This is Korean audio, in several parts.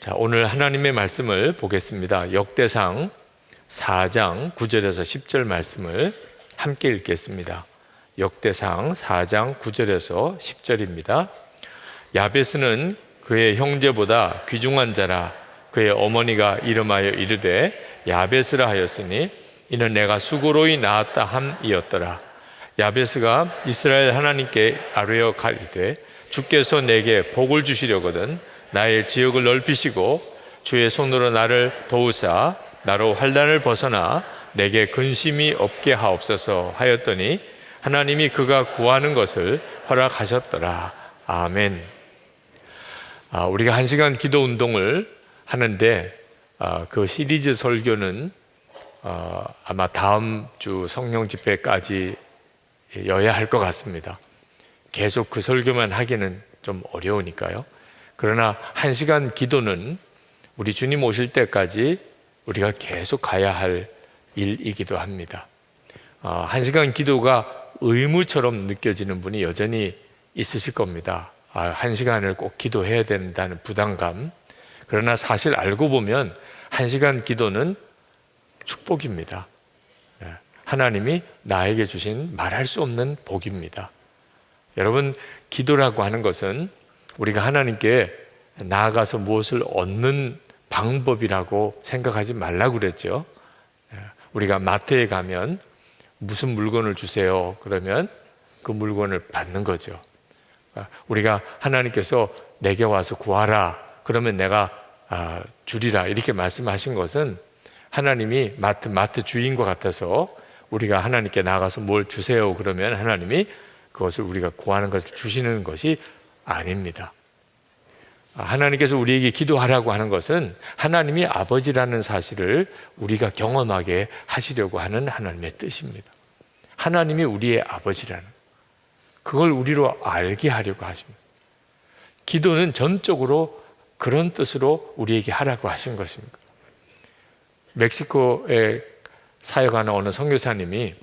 자, 오늘 하나님의 말씀을 보겠습니다. 역대상 4장 9절에서 10절 말씀을 함께 읽겠습니다. 역대상 4장 9절에서 10절입니다. 야베스는 그의 형제보다 귀중한 자라. 그의 어머니가 이름하여 이르되 야베스라 하였으니 이는 내가 수고로이 낳았다 함이었더라. 야베스가 이스라엘 하나님께 아뢰어 가리되 주께서 내게 복을 주시려거든 나의 지역을 넓히시고 주의 손으로 나를 도우사 나로 환난을 벗어나 내게 근심이 없게 하옵소서 하였더니 하나님이 그가 구하는 것을 허락하셨더라. 아멘. 우리가 1시간 기도 운동을 하는데 그 시리즈 설교는 아마 다음 주 성령 집회까지 여야 할 것 같습니다. 계속 그 설교만 하기는 좀 어려우니까요. 그러나 1시간 기도는 우리 주님 오실 때까지 우리가 계속 가야 할 일이기도 합니다. 1시간 기도가 의무처럼 느껴지는 분이 여전히 있으실 겁니다. 1시간을 꼭 기도해야 된다는 부담감. 그러나 사실 알고 보면 1시간 기도는 축복입니다. 하나님이 나에게 주신 말할 수 없는 복입니다. 여러분, 기도라고 하는 것은 우리가 하나님께 나아가서 무엇을 얻는 방법이라고 생각하지 말라고 그랬죠. 우리가 마트에 가면 무슨 물건을 주세요 그러면 그 물건을 받는 거죠. 우리가 하나님께서 내게 와서 구하라 그러면 내가 주리라 이렇게 말씀하신 것은 하나님이 마트 주인과 같아서 우리가 하나님께 나아가서 뭘 주세요 그러면 하나님이 그것을 우리가 구하는 것을 주시는 것이 아닙니다. 하나님께서 우리에게 기도하라고 하는 것은 하나님이 아버지라는 사실을 우리가 경험하게 하시려고 하는 하나님의 뜻입니다. 하나님이 우리의 아버지라는 그걸 우리로 알게 하려고 하십니다. 기도는 전적으로 그런 뜻으로 우리에게 하라고 하신 것입니다. 멕시코에 사역하는 어느 선교사님이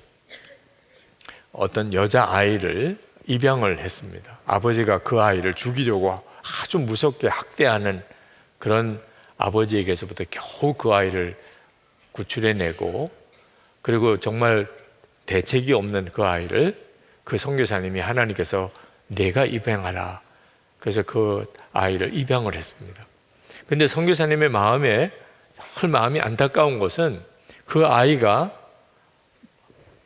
어떤 여자아이를 입양을 했습니다. 아버지가 그 아이를 죽이려고 아주 무섭게 학대하는 그런 아버지에게서부터 겨우 그 아이를 구출해내고 그리고 정말 대책이 없는 그 아이를 그 선교사님이 하나님께서 내가 입양하라 그래서 그 아이를 입양을 했습니다. 그런데 선교사님의 마음이 안타까운 것은 그 아이가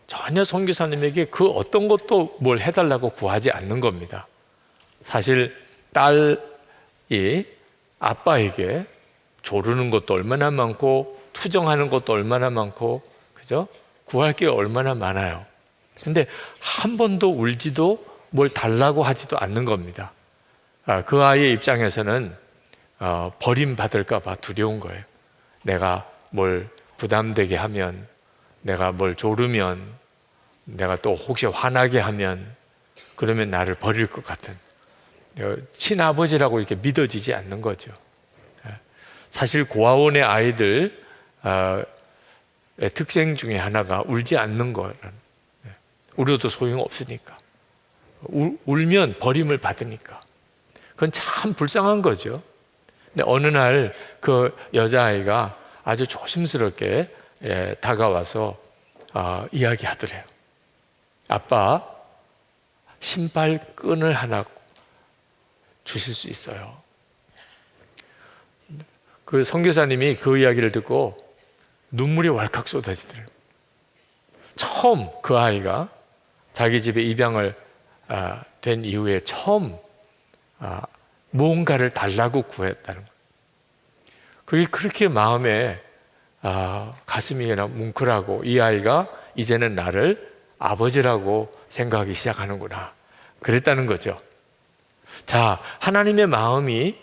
전혀 선교사님에게 그 어떤 것도 뭘 해달라고 구하지 않는 겁니다. 사실 딸이 아빠에게 조르는 것도 얼마나 많고 투정하는 것도 얼마나 많고 그죠? 구할 게 얼마나 많아요. 근데 한 번도 울지도 뭘 달라고 하지도 않는 겁니다. 그 아이의 입장에서는 버림받을까 봐 두려운 거예요. 내가 뭘 부담되게 하면 내가 뭘 조르면 내가 또 혹시 화나게 하면 그러면 나를 버릴 것 같은 친아버지라고 이렇게 믿어지지 않는 거죠. 사실 고아원의 아이들의 특징 중에 하나가 울지 않는 거라는 울어도 소용없으니까 울면 버림을 받으니까 그건 참 불쌍한 거죠. 근데 어느 날 그 여자아이가 아주 조심스럽게 다가와서 이야기하더래요. 아빠, 신발끈을 하나 주실 수 있어요. 그 선교사님이 그 이야기를 듣고 눈물이 왈칵 쏟아지더래요. 처음 그 아이가 자기 집에 입양을 된 이후에 처음 무언가를 달라고 구했다는 거예요. 그게 그렇게 마음에 가슴이 뭉클하고 이 아이가 이제는 나를 아버지라고 생각하기 시작하는구나 그랬다는 거죠. 자, 하나님의 마음이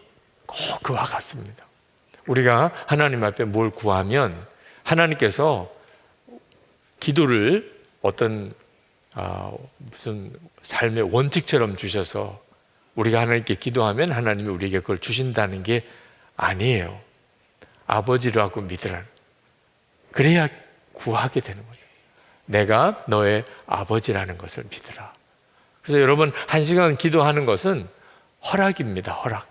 꼭 그와 같습니다. 우리가 하나님 앞에 뭘 구하면 하나님께서 기도를 어떤 무슨 삶의 원칙처럼 주셔서 우리가 하나님께 기도하면 하나님이 우리에게 그걸 주신다는 게 아니에요. 아버지라고 믿으라는. 그래야 구하게 되는 거죠. 내가 너의 아버지라는 것을 믿으라. 그래서 여러분 1시간 기도하는 것은 허락입니다. 허락.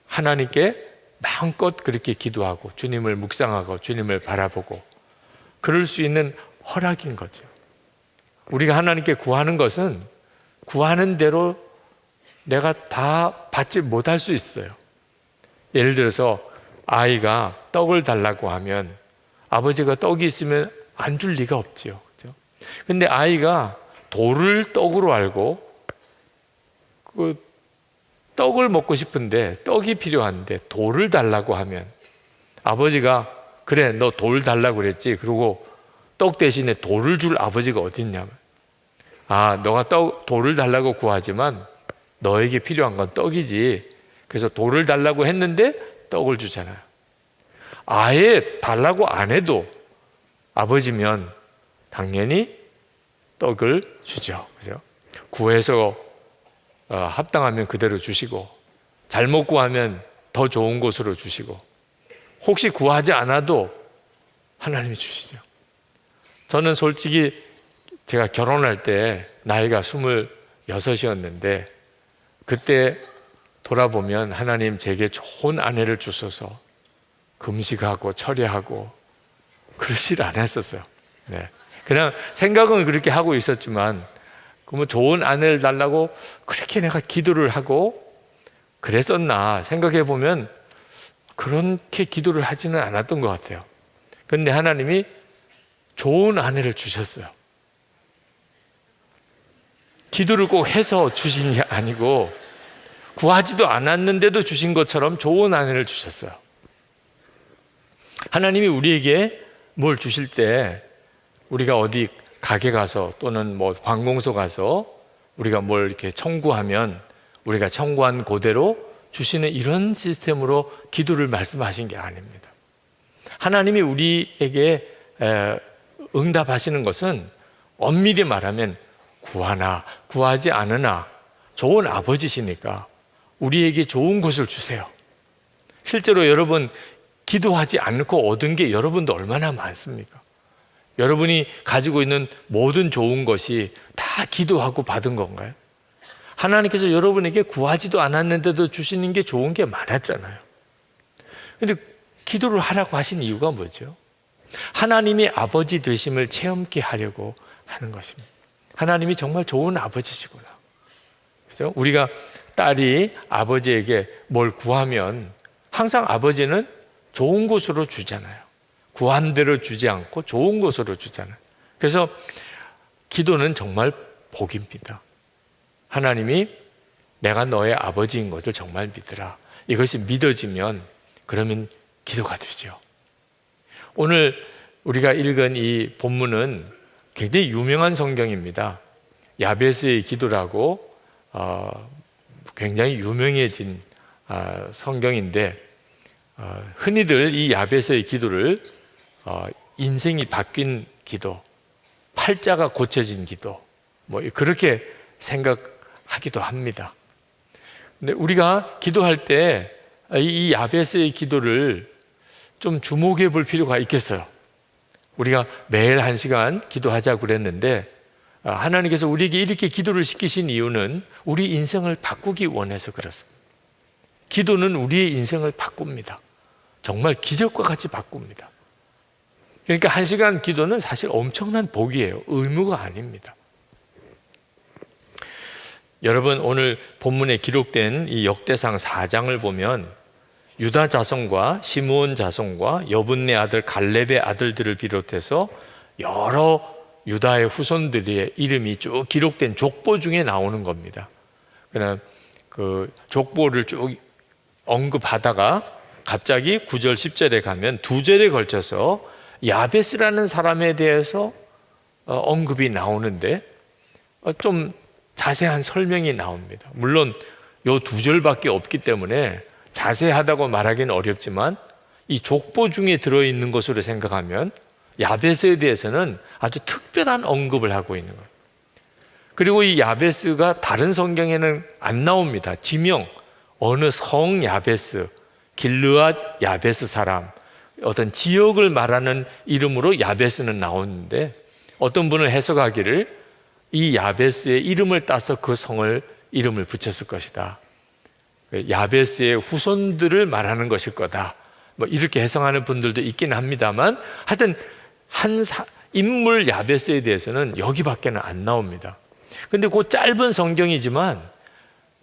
하나님께 마음껏 그렇게 기도하고 주님을 묵상하고 주님을 바라보고 그럴 수 있는 허락인 거죠. 우리가 하나님께 구하는 것은 구하는 대로 내가 다 받지 못할 수 있어요. 예를 들어서 아이가 떡을 달라고 하면 아버지가 떡이 있으면 안 줄 리가 없지요. 그렇죠? 근데 아이가 돌을 떡으로 알고 그 떡을 먹고 싶은데 떡이 필요한데 돌을 달라고 하면 아버지가 그래 너 돌 달라고 그랬지 그러고 떡 대신에 돌을 줄 아버지가 어디 있냐면 너가 돌을 달라고 구하지만 너에게 필요한 건 떡이지 그래서 돌을 달라고 했는데 떡을 주잖아요. 아예 달라고 안 해도 아버지면 당연히 떡을 주죠. 그죠? 구해서 합당하면 그대로 주시고 잘못 구하면 더 좋은 곳으로 주시고 혹시 구하지 않아도 하나님이 주시죠. 저는 솔직히 제가 결혼할 때 나이가 26이었는데 그때 돌아보면 하나님 제게 좋은 아내를 주셔서 금식하고 철야하고 그러질 않았었어요. 네. 그냥 생각은 그렇게 하고 있었지만 그러면 좋은 아내를 달라고 그렇게 내가 기도를 하고 그랬었나 생각해 보면 그렇게 기도를 하지는 않았던 것 같아요. 그런데 하나님이 좋은 아내를 주셨어요. 기도를 꼭 해서 주신 게 아니고 구하지도 않았는데도 주신 것처럼 좋은 아내를 주셨어요. 하나님이 우리에게 뭘 주실 때 우리가 어디 가게 가서 또는 뭐 관공서 가서 우리가 뭘 이렇게 청구하면 우리가 청구한 그대로 주시는 이런 시스템으로 기도를 말씀하신 게 아닙니다. 하나님이 우리에게 응답하시는 것은 엄밀히 말하면 구하나 구하지 않으나 좋은 아버지시니까 우리에게 좋은 것을 주세요. 실제로 여러분 기도하지 않고 얻은 게 여러분도 얼마나 많습니까? 여러분이 가지고 있는 모든 좋은 것이 다 기도하고 받은 건가요? 하나님께서 여러분에게 구하지도 않았는데도 주시는 게 좋은 게 많았잖아요. 그런데 기도를 하라고 하신 이유가 뭐죠? 하나님이 아버지 되심을 체험케 하려고 하는 것입니다. 하나님이 정말 좋은 아버지시구나. 그죠? 우리가 딸이 아버지에게 뭘 구하면 항상 아버지는 좋은 곳으로 주잖아요. 구한 대로 주지 않고 좋은 곳으로 주잖아요. 그래서 기도는 정말 복입니다. 하나님이 내가 너의 아버지인 것을 정말 믿으라. 이것이 믿어지면 그러면 기도가 되죠. 오늘 우리가 읽은 이 본문은 굉장히 유명한 성경입니다. 야베스의 기도라고 굉장히 유명해진 성경인데 흔히들 이 야베스의 기도를 인생이 바뀐 기도, 팔자가 고쳐진 기도 뭐 그렇게 생각하기도 합니다. 근데 우리가 기도할 때 이 야베스의 기도를 좀 주목해 볼 필요가 있겠어요. 우리가 매일 1시간 기도하자고 그랬는데 하나님께서 우리에게 이렇게 기도를 시키신 이유는 우리 인생을 바꾸기 원해서 그렇습니다. 기도는 우리의 인생을 바꿉니다. 정말 기적과 같이 바꿉니다. 그러니까 1시간 기도는 사실 엄청난 복이에요. 의무가 아닙니다. 여러분 오늘 본문에 기록된 이 역대상 4장을 보면 유다 자손과 시므온 자손과 여분네 아들 갈렙의 아들들을 비롯해서 여러 유다의 후손들의 이름이 쭉 기록된 족보 중에 나오는 겁니다. 그냥 그 족보를 쭉 언급하다가 갑자기 9절 10절에 가면 2절에 걸쳐서 야베스라는 사람에 대해서 언급이 나오는데 좀 자세한 설명이 나옵니다. 물론 요 2절밖에 없기 때문에 자세하다고 말하기는 어렵지만 이 족보 중에 들어있는 것으로 생각하면 야베스에 대해서는 아주 특별한 언급을 하고 있는 거예요. 그리고 이 야베스가 다른 성경에는 안 나옵니다. 지명, 어느 성 야베스, 길르앗 야베스 사람, 어떤 지역을 말하는 이름으로 야베스는 나오는데 어떤 분은 해석하기를 이 야베스의 이름을 따서 그 성을 이름을 붙였을 것이다. 야베스의 후손들을 말하는 것일 거다. 뭐 이렇게 해석하는 분들도 있긴 합니다만, 하여튼 인물 야베스에 대해서는 여기밖에는 안 나옵니다. 근데 그 짧은 성경이지만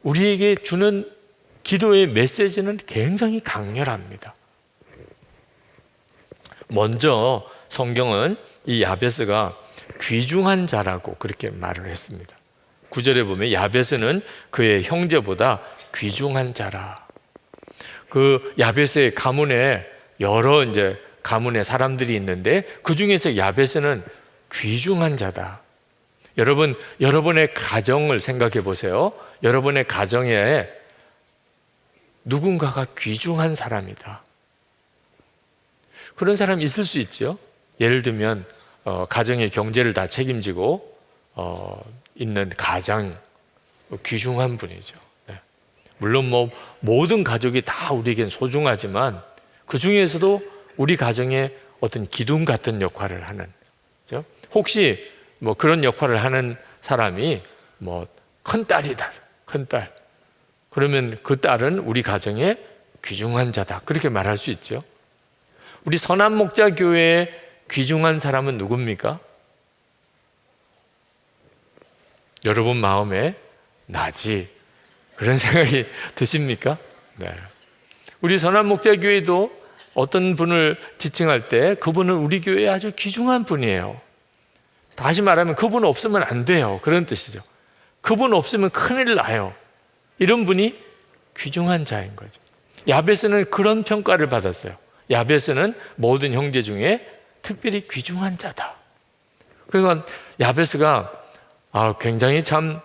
우리에게 주는 기도의 메시지는 굉장히 강렬합니다. 먼저 성경은 이 야베스가 귀중한 자라고 그렇게 말을 했습니다. 9절에 보면 야베스는 그의 형제보다 귀중한 자라. 그 야베스의 가문에 여러 가문의 사람들이 있는데 그 중에서 야베스는 귀중한 자다. 여러분, 여러분의 가정을 생각해 보세요. 여러분의 가정에 누군가가 귀중한 사람이다. 그런 사람이 있을 수 있죠. 예를 들면 가정의 경제를 다 책임지고 있는 가장 귀중한 분이죠. 네. 물론 모든 가족이 다 우리에겐 소중하지만 그 중에서도 우리 가정에 어떤 기둥 같은 역할을 하는, 그렇죠? 혹시 그런 역할을 하는 사람이 큰 딸이다, 큰 딸. 그러면 그 딸은 우리 가정의 귀중한 자다. 그렇게 말할 수 있죠. 우리 선한목자교회의 귀중한 사람은 누굽니까? 여러분 마음에 나지. 그런 생각이 드십니까? 네. 우리 선한목자교회도 어떤 분을 지칭할 때 그분은 우리 교회에 아주 귀중한 분이에요. 다시 말하면 그분 없으면 안 돼요. 그런 뜻이죠. 그분 없으면 큰일 나요. 이런 분이 귀중한 자인 거죠. 야베스는 그런 평가를 받았어요. 야베스는 모든 형제 중에 특별히 귀중한 자다. 그러니까 야베스가 굉장히 참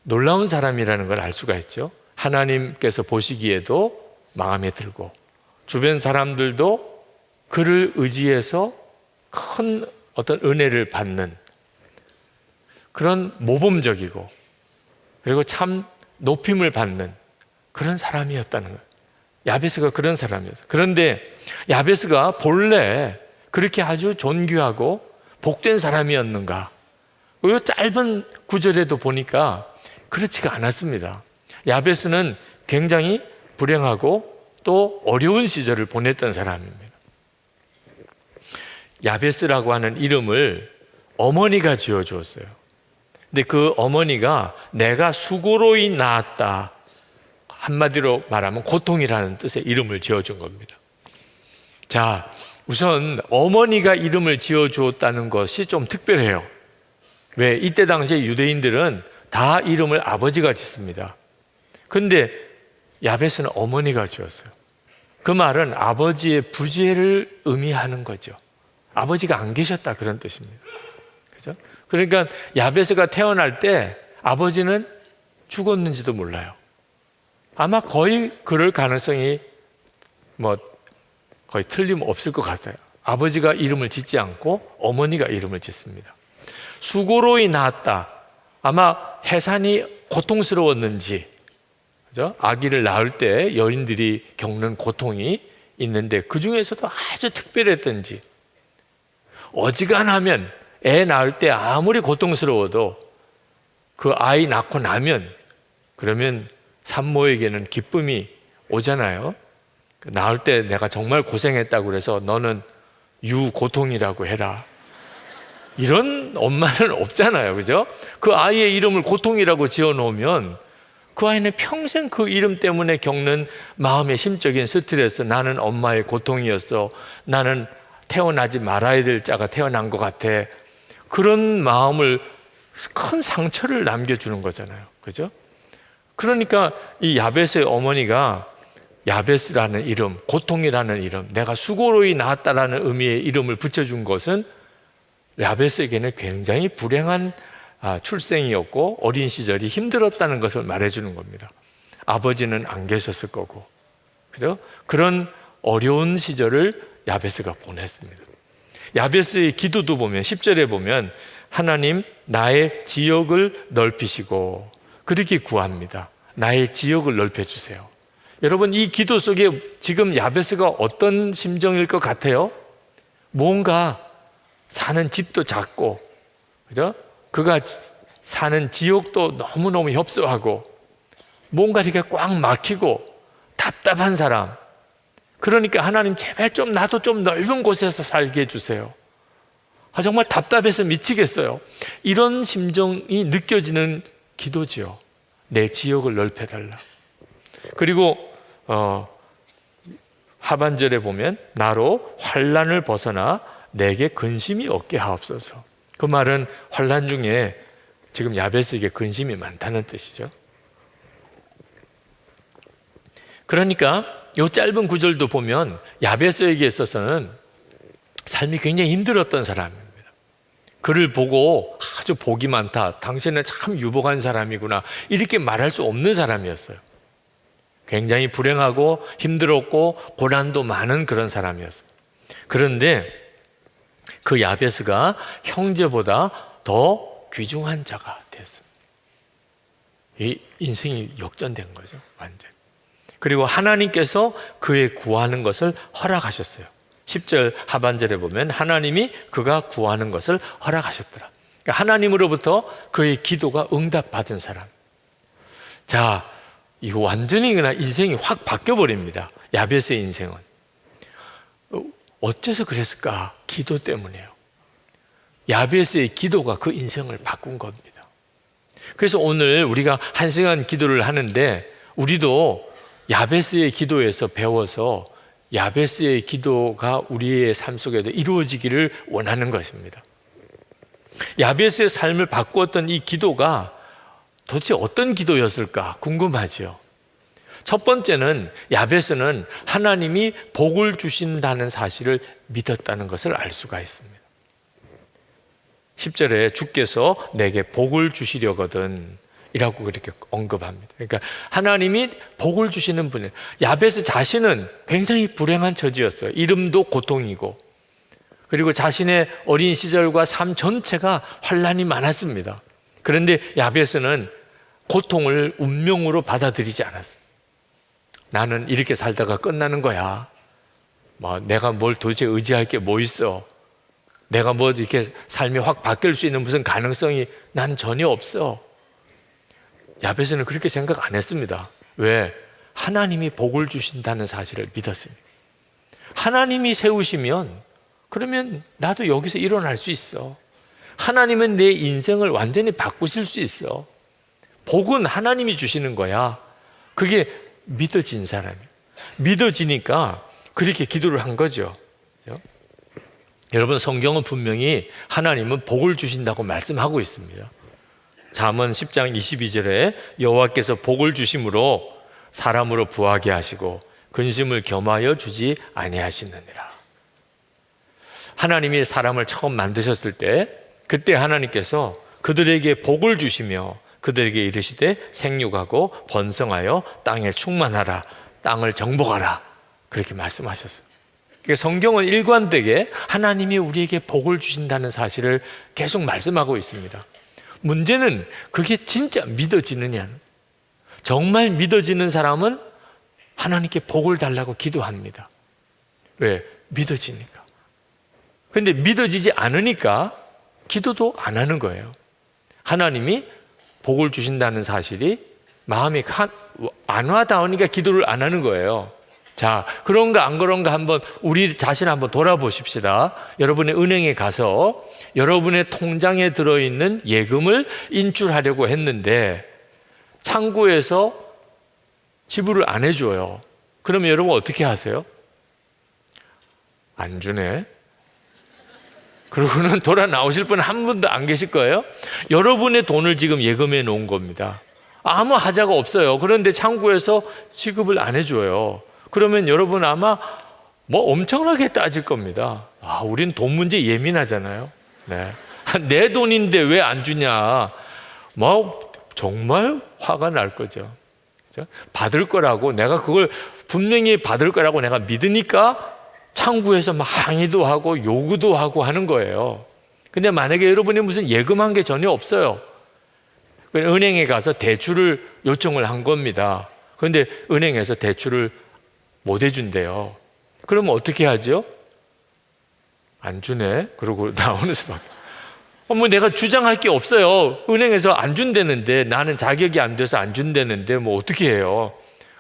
놀라운 사람이라는 걸 알 수가 있죠. 하나님께서 보시기에도 마음에 들고 주변 사람들도 그를 의지해서 큰 어떤 은혜를 받는 그런 모범적이고 그리고 참 높임을 받는 그런 사람이었다는 거예요. 야베스가 그런 사람이었어요. 그런데 야베스가 본래 그렇게 아주 존귀하고 복된 사람이었는가? 이 짧은 구절에도 보니까 그렇지가 않았습니다. 야베스는 굉장히 불행하고 또 어려운 시절을 보냈던 사람입니다. 야베스라고 하는 이름을 어머니가 지어주었어요. 근데 그 어머니가 내가 수고로이 낳았다. 한마디로 말하면 고통이라는 뜻의 이름을 지어준 겁니다. 자, 우선 어머니가 이름을 지어주었다는 것이 좀 특별해요. 왜? 이때 당시에 유대인들은 다 이름을 아버지가 짓습니다. 근데 야베스는 어머니가 지었어요. 그 말은 아버지의 부재를 의미하는 거죠. 아버지가 안 계셨다 그런 뜻입니다. 그죠? 그러니까 야베스가 태어날 때 아버지는 죽었는지도 몰라요. 아마 거의 그럴 가능성이 거의 틀림없을 것 같아요. 아버지가 이름을 짓지 않고 어머니가 이름을 짓습니다. 수고로이 낳았다. 아마 해산이 고통스러웠는지, 그죠? 아기를 낳을 때 여인들이 겪는 고통이 있는데 그 중에서도 아주 특별했던지, 어지간하면 애 낳을 때 아무리 고통스러워도 그 아이 낳고 나면 그러면 산모에게는 기쁨이 오잖아요. 낳을 때 내가 정말 고생했다고 그래서 너는 유고통이라고 해라. 이런 엄마는 없잖아요. 그죠? 그 아이의 이름을 고통이라고 지어 놓으면 그 아이는 평생 그 이름 때문에 겪는 마음의 심적인 스트레스, 나는 엄마의 고통이었어. 나는 태어나지 말아야 될 자가 태어난 것 같아. 그런 마음을, 큰 상처를 남겨주는 거잖아요. 그죠? 그러니까 이 야베스의 어머니가 야베스라는 이름, 고통이라는 이름, 내가 수고로이 낳았다라는 의미의 이름을 붙여준 것은 야베스에게는 굉장히 불행한 출생이었고 어린 시절이 힘들었다는 것을 말해주는 겁니다. 아버지는 안 계셨을 거고, 그죠? 그런 어려운 시절을 야베스가 보냈습니다. 야베스의 기도도 보면 10절에 보면 하나님 나의 지역을 넓히시고 그렇게 구합니다. 나의 지역을 넓혀주세요. 여러분, 이 기도 속에 지금 야베스가 어떤 심정일 것 같아요? 뭔가 사는 집도 작고, 그죠? 그가 사는 지역도 너무너무 협소하고, 뭔가 이렇게 꽉 막히고, 답답한 사람. 그러니까 하나님 제발 좀 나도 좀 넓은 곳에서 살게 해주세요. 정말 답답해서 미치겠어요. 이런 심정이 느껴지는 기도지요. 내 지역을 넓혀달라. 그리고 하반절에 보면 나로 환난을 벗어나 내게 근심이 없게 하옵소서. 그 말은 환난 중에 지금 야베스에게 근심이 많다는 뜻이죠. 그러니까 이 짧은 구절도 보면 야베스에게 있어서는 삶이 굉장히 힘들었던 사람입니다. 그를 보고 아주 복이 많다, 당신은 참 유복한 사람이구나, 이렇게 말할 수 없는 사람이었어요. 굉장히 불행하고 힘들었고 고난도 많은 그런 사람이었습니다. 그런데 그 야베스가 형제보다 더 귀중한 자가 됐습니다. 이 인생이 역전된 거죠, 완전. 그리고 하나님께서 그의 구하는 것을 허락하셨어요. 10절 하반절에 보면 하나님이 그가 구하는 것을 허락하셨더라. 그러니까 하나님으로부터 그의 기도가 응답받은 사람. 자, 이거 완전히 그냥 인생이 확 바뀌어버립니다. 야베스의 인생은. 어째서 그랬을까? 기도 때문이에요. 야베스의 기도가 그 인생을 바꾼 겁니다. 그래서 오늘 우리가 1시간 기도를 하는데 우리도 야베스의 기도에서 배워서 야베스의 기도가 우리의 삶 속에도 이루어지기를 원하는 것입니다. 야베스의 삶을 바꾸었던 이 기도가 도대체 어떤 기도였을까 궁금하죠. 첫 번째는 야베스는 하나님이 복을 주신다는 사실을 믿었다는 것을 알 수가 있습니다. 10절에 주께서 내게 복을 주시려거든 이라고 그렇게 언급합니다. 그러니까 하나님이 복을 주시는 분이에요. 야베스 자신은 굉장히 불행한 처지였어요. 이름도 고통이고, 그리고 자신의 어린 시절과 삶 전체가 환난이 많았습니다. 그런데 야베스는 고통을 운명으로 받아들이지 않았습니다. 나는 이렇게 살다가 끝나는 거야. 내가 뭘 도대체 의지할 게 뭐 있어? 내가 뭐 이렇게 삶이 확 바뀔 수 있는 무슨 가능성이 나는 전혀 없어. 야베스는 그렇게 생각 안 했습니다. 왜? 하나님이 복을 주신다는 사실을 믿었습니다. 하나님이 세우시면 그러면 나도 여기서 일어날 수 있어. 하나님은 내 인생을 완전히 바꾸실 수 있어. 복은 하나님이 주시는 거야. 그게 믿어진 사람이에요. 믿어지니까 그렇게 기도를 한 거죠. 그렇죠? 여러분, 성경은 분명히 하나님은 복을 주신다고 말씀하고 있습니다. 잠언 10장 22절에 여호와께서 복을 주심으로 사람으로 부하게 하시고 근심을 겸하여 주지 아니하시느니라. 하나님이 사람을 처음 만드셨을 때 그때 하나님께서 그들에게 복을 주시며 그들에게 이르시되 생육하고 번성하여 땅에 충만하라, 땅을 정복하라, 그렇게 말씀하셨어요. 그러니까 성경은 일관되게 하나님이 우리에게 복을 주신다는 사실을 계속 말씀하고 있습니다. 문제는 그게 진짜 믿어지느냐. 정말 믿어지는 사람은 하나님께 복을 달라고 기도합니다. 왜? 믿어지니까. 그런데 믿어지지 않으니까 기도도 안 하는 거예요. 하나님이 복을 주신다는 사실이 마음이 안 와닿으니까 기도를 안 하는 거예요. 자, 그런가 안 그런가 한번 우리 자신 한번 돌아보십시다. 여러분의 은행에 가서 여러분의 통장에 들어있는 예금을 인출하려고 했는데 창구에서 지불을 안 해줘요. 그러면 여러분 어떻게 하세요? 안 주네. 그러고는 돌아 나오실 분 한 분도 안 계실 거예요. 여러분의 돈을 지금 예금해 놓은 겁니다. 아무 하자가 없어요. 그런데 창구에서 지급을 안 해줘요. 그러면 여러분 아마 엄청나게 따질 겁니다. 우린 돈 문제 예민하잖아요. 네. 내 돈인데 왜 안 주냐. 정말 화가 날 거죠. 그렇죠? 받을 거라고, 내가 그걸 분명히 받을 거라고 내가 믿으니까 창구에서 막 항의도 하고 요구도 하고 하는 거예요. 근데 만약에 여러분이 무슨 예금한 게 전혀 없어요. 은행에 가서 대출을 요청을 한 겁니다. 그런데 은행에서 대출을 못 해준대요. 그러면 어떻게 하죠? 안 주네. 그러고 나오는 수밖에. 내가 주장할 게 없어요. 은행에서 안 준다는데, 나는 자격이 안 돼서 안 준다는데 어떻게 해요?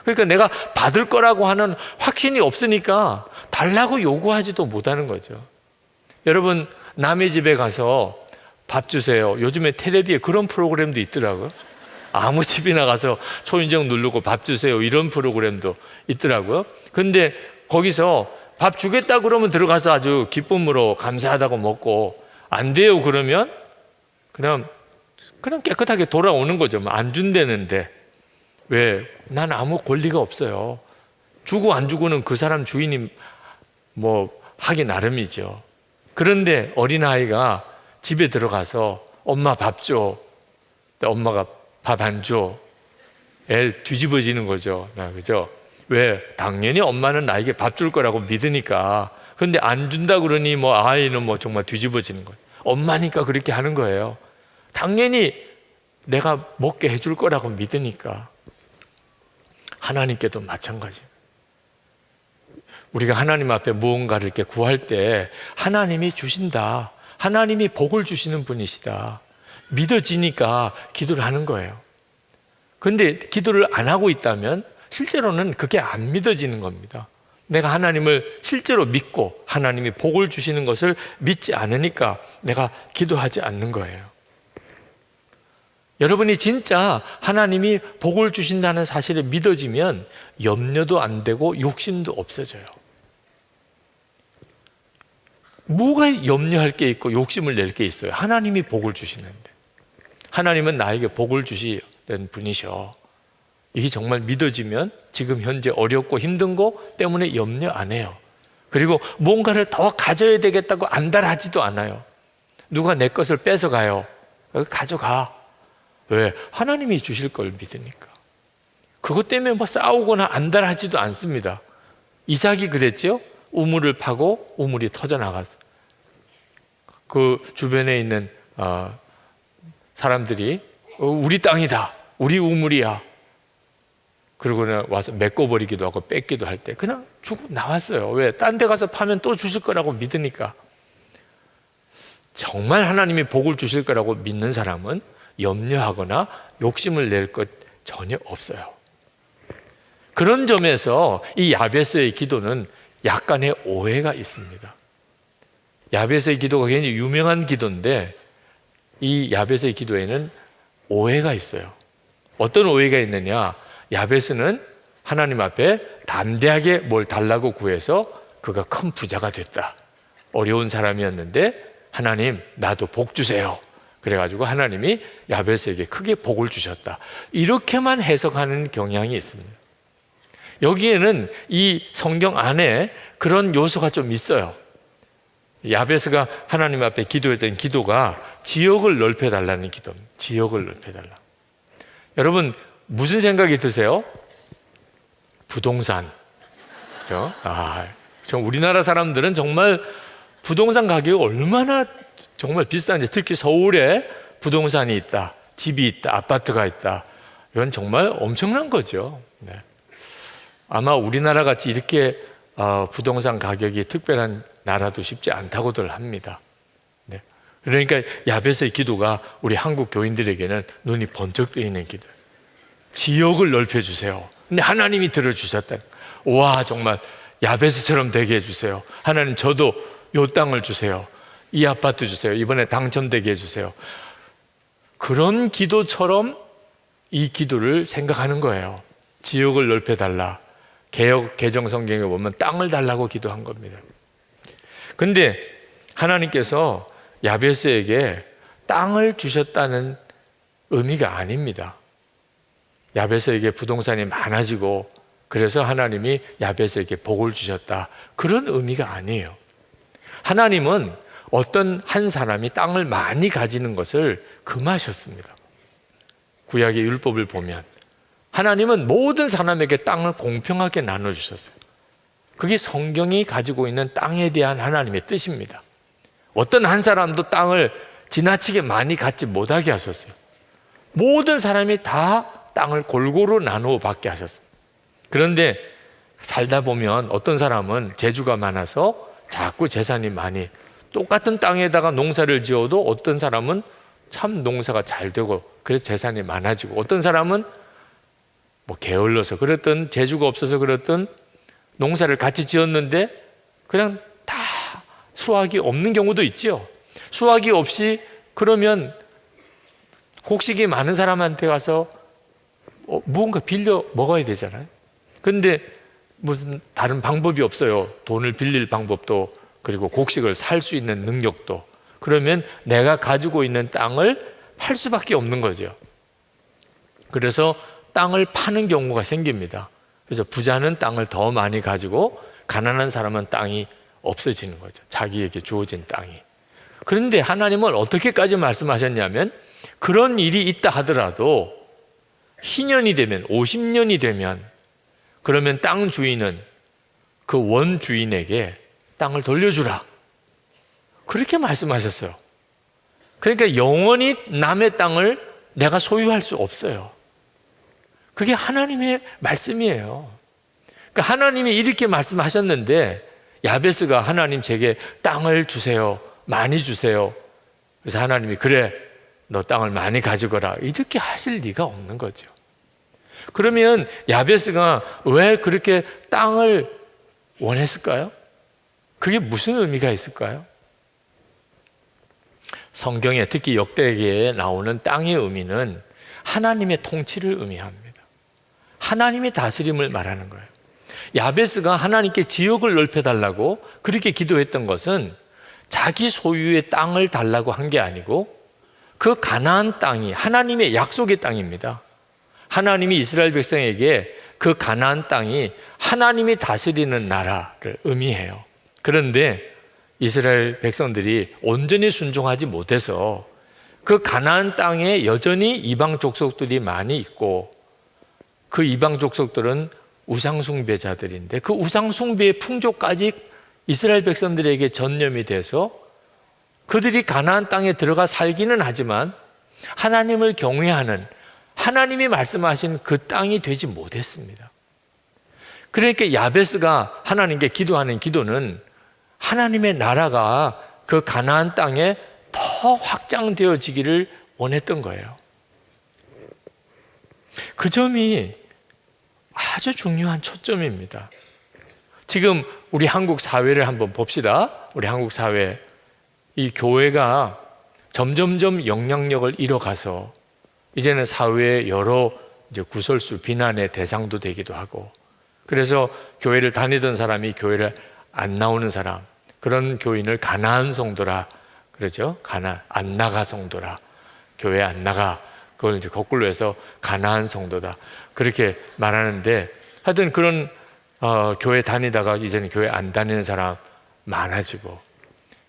그러니까 내가 받을 거라고 하는 확신이 없으니까 달라고 요구하지도 못하는 거죠. 여러분, 남의 집에 가서 밥 주세요. 요즘에 텔레비에 그런 프로그램도 있더라고요. 아무 집이나 가서 초인종 누르고 밥 주세요, 이런 프로그램도 있더라고요. 근데 거기서 밥 주겠다 그러면 들어가서 아주 기쁨으로 감사하다고 먹고, 안 돼요 그러면 그냥 깨끗하게 돌아오는 거죠. 안 준다는데. 왜? 난 아무 권리가 없어요. 주고 안 주고는 그 사람 주인이 하기 나름이죠. 그런데 어린아이가 집에 들어가서 엄마 밥 줘. 엄마가 밥 안 줘. 애 뒤집어지는 거죠. 그죠? 왜? 당연히 엄마는 나에게 밥 줄 거라고 믿으니까. 그런데 안 준다 그러니 아이는 정말 뒤집어지는 거예요. 엄마니까 그렇게 하는 거예요. 당연히 내가 먹게 해줄 거라고 믿으니까. 하나님께도 마찬가지예요. 우리가 하나님 앞에 무언가를 이렇게 구할 때 하나님이 주신다, 하나님이 복을 주시는 분이시다 믿어지니까 기도를 하는 거예요. 그런데 기도를 안 하고 있다면 실제로는 그게 안 믿어지는 겁니다. 내가 하나님을 실제로 믿고 하나님이 복을 주시는 것을 믿지 않으니까 내가 기도하지 않는 거예요. 여러분이 진짜 하나님이 복을 주신다는 사실이 믿어지면 염려도 안 되고 욕심도 없어져요. 뭐가 염려할 게 있고 욕심을 낼 게 있어요? 하나님이 복을 주시는데. 하나님은 나에게 복을 주시는 분이셔. 이게 정말 믿어지면 지금 현재 어렵고 힘든 거 때문에 염려 안 해요. 그리고 뭔가를 더 가져야 되겠다고 안달하지도 않아요. 누가 내 것을 뺏어가요. 가져가. 왜? 하나님이 주실 걸 믿으니까. 그것 때문에 싸우거나 안달하지도 않습니다. 이삭이 그랬죠? 우물을 파고 우물이 터져나갔어요. 그 주변에 있는 사람들이 우리 땅이다, 우리 우물이야, 그러고 와서 메꿔버리기도 하고 뺏기도 할 때 그냥 주고 나왔어요. 왜? 딴 데 가서 파면 또 주실 거라고 믿으니까. 정말 하나님이 복을 주실 거라고 믿는 사람은 염려하거나 욕심을 낼 것 전혀 없어요. 그런 점에서 이 야베스의 기도는 약간의 오해가 있습니다. 야베스의 기도가 굉장히 유명한 기도인데 이 야베스의 기도에는 오해가 있어요. 어떤 오해가 있느냐? 야베스는 하나님 앞에 담대하게 뭘 달라고 구해서 그가 큰 부자가 됐다. 어려운 사람이었는데 하나님, 나도 복 주세요. 그래가지고 하나님이 야베스에게 크게 복을 주셨다. 이렇게만 해석하는 경향이 있습니다. 여기에는 이 성경 안에 그런 요소가 좀 있어요. 야베스가 하나님 앞에 기도했던 기도가 지역을 넓혀달라는 기도입니다. 지역을 넓혀달라. 여러분, 무슨 생각이 드세요? 부동산. 그렇죠? 우리나라 사람들은 정말 부동산 가격이 얼마나 정말 비싼지, 특히 서울에 부동산이 있다, 집이 있다, 아파트가 있다, 이건 정말 엄청난 거죠. 네. 아마 우리나라 같이 이렇게 부동산 가격이 특별한 나라도 쉽지 않다고들 합니다. 네. 그러니까 야베스의 기도가 우리 한국 교인들에게는 눈이 번쩍 뜨이는 기도. 지역을 넓혀주세요. 근데 하나님이 들어주셨다. 와, 정말 야베스처럼 되게 해주세요. 하나님, 저도 요 땅을 주세요. 이 아파트 주세요. 이번에 당첨되게 해주세요. 그런 기도처럼 이 기도를 생각하는 거예요. 지역을 넓혀달라. 개정 성경에 보면 땅을 달라고 기도한 겁니다. 근데 하나님께서 야베스에게 땅을 주셨다는 의미가 아닙니다. 야베스에게 부동산이 많아지고 그래서 하나님이 야베스에게 복을 주셨다, 그런 의미가 아니에요. 하나님은 어떤 한 사람이 땅을 많이 가지는 것을 금하셨습니다. 구약의 율법을 보면 하나님은 모든 사람에게 땅을 공평하게 나눠주셨어요. 그게 성경이 가지고 있는 땅에 대한 하나님의 뜻입니다. 어떤 한 사람도 땅을 지나치게 많이 갖지 못하게 하셨어요. 모든 사람이 다 땅을 골고루 나누어 받게 하셨어요. 그런데 살다 보면 어떤 사람은 재주가 많아서 자꾸 재산이 많이, 똑같은 땅에다가 농사를 지어도 어떤 사람은 참 농사가 잘 되고 그래서 재산이 많아지고, 어떤 사람은 뭐 게을러서 그랬던, 재주가 없어서 그랬던, 농사를 같이 지었는데 그냥 다 수확이 없는 경우도 있죠. 수확이 없이 그러면 곡식이 많은 사람한테 가서 무언가 빌려 먹어야 되잖아요. 근데 무슨 다른 방법이 없어요. 돈을 빌릴 방법도, 그리고 곡식을 살 수 있는 능력도. 그러면 내가 가지고 있는 땅을 팔 수밖에 없는 거죠. 그래서 땅을 파는 경우가 생깁니다. 그래서 부자는 땅을 더 많이 가지고 가난한 사람은 땅이 없어지는 거죠. 자기에게 주어진 땅이. 그런데 하나님은 어떻게까지 말씀하셨냐면, 그런 일이 있다 하더라도 희년이 되면, 50년이 되면, 그러면 땅 주인은 그 원 주인에게 땅을 돌려주라, 그렇게 말씀하셨어요. 그러니까 영원히 남의 땅을 내가 소유할 수 없어요. 그게 하나님의 말씀이에요. 그러니까 하나님이 이렇게 말씀하셨는데, 야베스가 하나님 제게 땅을 주세요, 많이 주세요. 그래서 하나님이 그래, 너 땅을 많이 가지거라, 이렇게 하실 리가 없는 거죠. 그러면 야베스가 왜 그렇게 땅을 원했을까요? 그게 무슨 의미가 있을까요? 성경에, 특히 역대기에 나오는 땅의 의미는 하나님의 통치를 의미합니다. 하나님의 다스림을 말하는 거예요. 야베스가 하나님께 지역을 넓혀달라고 그렇게 기도했던 것은 자기 소유의 땅을 달라고 한 게 아니고, 그 가나안 땅이 하나님의 약속의 땅입니다. 하나님이 이스라엘 백성에게 그 가나안 땅이 하나님이 다스리는 나라를 의미해요. 그런데 이스라엘 백성들이 온전히 순종하지 못해서 그 가나안 땅에 여전히 이방 족속들이 많이 있고, 그 이방 족속들은 우상숭배자들인데 그 우상숭배의 풍조까지 이스라엘 백성들에게 전염이 돼서 그들이 가나안 땅에 들어가 살기는 하지만 하나님을 경외하는, 하나님이 말씀하신 그 땅이 되지 못했습니다. 그러니까 야베스가 하나님께 기도하는 기도는 하나님의 나라가 그 가나안 땅에 더 확장되어지기를 원했던 거예요. 그 점이 아주 중요한 초점입니다. 지금 우리 한국 사회를 한번 봅시다. 우리 한국 사회, 이 교회가 점점점 영향력을 잃어가서 이제는 사회의 여러 구설수, 비난의 대상도 되기도 하고, 그래서 교회를 다니던 사람이 교회를 안 나오는 사람, 그런 교인을 가나안 성도라 그러죠. 안 나가 성도라, 교회 안 나가, 그걸 이제 거꾸로 해서 가나안 성도다, 그렇게 말하는데, 하여튼 그런 교회 다니다가 이제는 교회 안 다니는 사람 많아지고,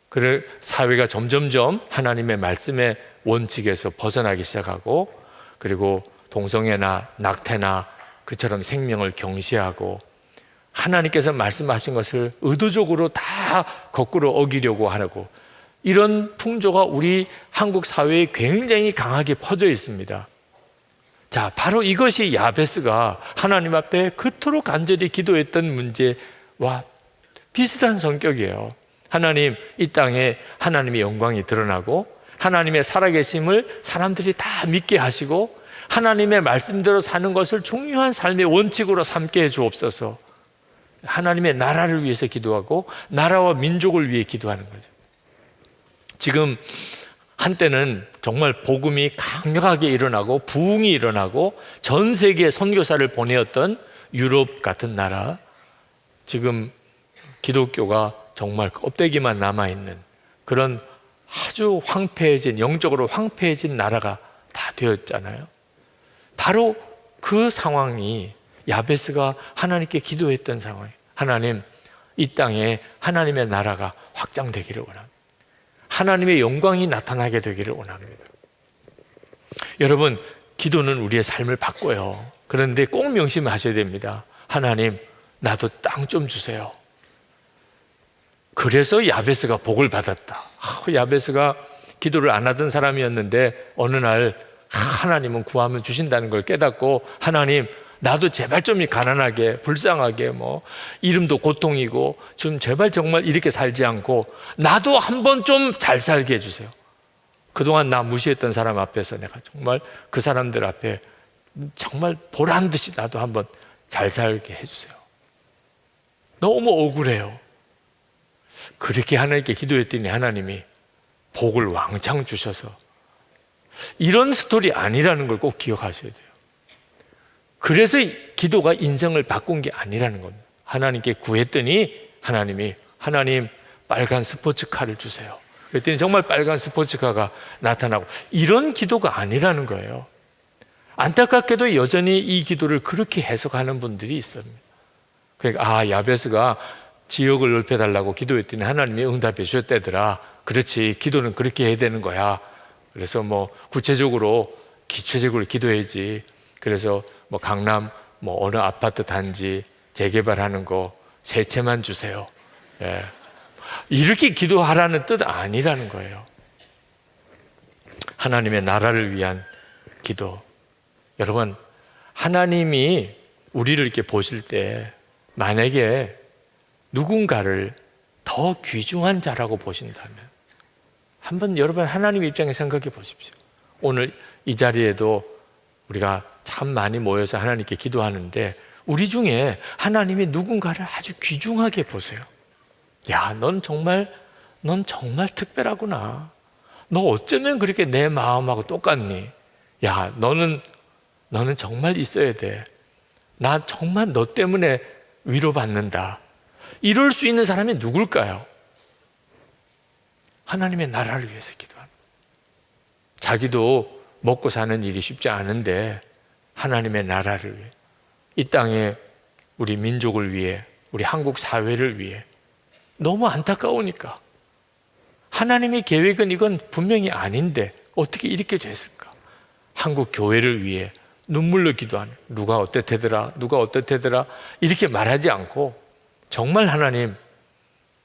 그래 사회가 점점점 하나님의 말씀의 원칙에서 벗어나기 시작하고, 그리고 동성애나 낙태나 그처럼 생명을 경시하고, 하나님께서 말씀하신 것을 의도적으로 다 거꾸로 어기려고 하고, 이런 풍조가 우리 한국 사회에 굉장히 강하게 퍼져 있습니다. 자, 바로 이것이 야베스가 하나님 앞에 그토록 간절히 기도했던 문제와 비슷한 성격이에요. 하나님, 이 땅에 하나님의 영광이 드러나고 하나님의 살아계심을 사람들이 다 믿게 하시고 하나님의 말씀대로 사는 것을 중요한 삶의 원칙으로 삼게 해 주옵소서. 하나님의 나라를 위해서 기도하고 나라와 민족을 위해 기도하는 거죠. 지금 한때는 정말 복음이 강력하게 일어나고 부흥이 일어나고 전 세계에 선교사를 보내었던 유럽 같은 나라, 지금 기독교가 정말 껍데기만 남아있는 그런 아주 황폐해진, 영적으로 황폐해진 나라가 다 되었잖아요. 바로 그 상황이 야베스가 하나님께 기도했던 상황이에요. 하나님, 이 땅에 하나님의 나라가 확장되기를 원합니다. 하나님의 영광이 나타나게 되기를 원합니다. 여러분, 기도는 우리의 삶을 바꿔요. 그런데 꼭 명심하셔야 됩니다. 하나님, 나도 땅 좀 주세요. 그래서 야베스가 복을 받았다. 야베스가 기도를 안 하던 사람이었는데 어느 날 하나님은 구하면 주신다는 걸 깨닫고, 하나님, 나도 제발 좀 가난하게, 불쌍하게, 이름도 고통이고 좀 제발 정말 이렇게 살지 않고 나도 한번 좀 잘 살게 해주세요. 그동안 나 무시했던 사람 앞에서 내가 정말 그 사람들 앞에 정말 보란 듯이 나도 한번 잘 살게 해주세요. 너무 억울해요. 그렇게 하나님께 기도했더니 하나님이 복을 왕창 주셔서, 이런 스토리 아니라는 걸 꼭 기억하셔야 돼요. 그래서 기도가 인생을 바꾼 게 아니라는 겁니다. 하나님께 구했더니 하나님이, 하나님 빨간 스포츠카를 주세요. 그랬더니 정말 빨간 스포츠카가 나타나고, 이런 기도가 아니라는 거예요. 안타깝게도 여전히 이 기도를 그렇게 해석하는 분들이 있습니다. 그러니까 야베스가 지역을 넓혀달라고 기도했더니 하나님이 응답해 주셨다더라. 그렇지, 기도는 그렇게 해야 되는 거야. 그래서 구체적으로 기초적으로 기도해야지. 그래서 강남 어느 아파트 단지 재개발하는 거 세 채만 주세요. 예. 이렇게 기도하라는 뜻 아니라는 거예요. 하나님의 나라를 위한 기도. 여러분, 하나님이 우리를 이렇게 보실 때 만약에 누군가를 더 귀중한 자라고 보신다면, 한번 여러분 하나님 입장에 생각해 보십시오. 오늘 이 자리에도 우리가 참 많이 모여서 하나님께 기도하는데, 우리 중에 하나님이 누군가를 아주 귀중하게 보세요. 야, 넌 정말 특별하구나. 너 어쩌면 그렇게 내 마음하고 똑같니? 야, 너는 정말 있어야 돼. 나 정말 너 때문에 위로받는다. 이럴 수 있는 사람이 누굴까요? 하나님의 나라를 위해서 기도하는, 자기도 먹고 사는 일이 쉽지 않은데 하나님의 나라를 위해, 이 땅에 우리 민족을 위해, 우리 한국 사회를 위해. 너무 안타까우니까. 하나님의 계획은 이건 분명히 아닌데 어떻게 이렇게 됐을까? 한국 교회를 위해 눈물로 기도하는, 누가 어떻대더라 이렇게 말하지 않고, 정말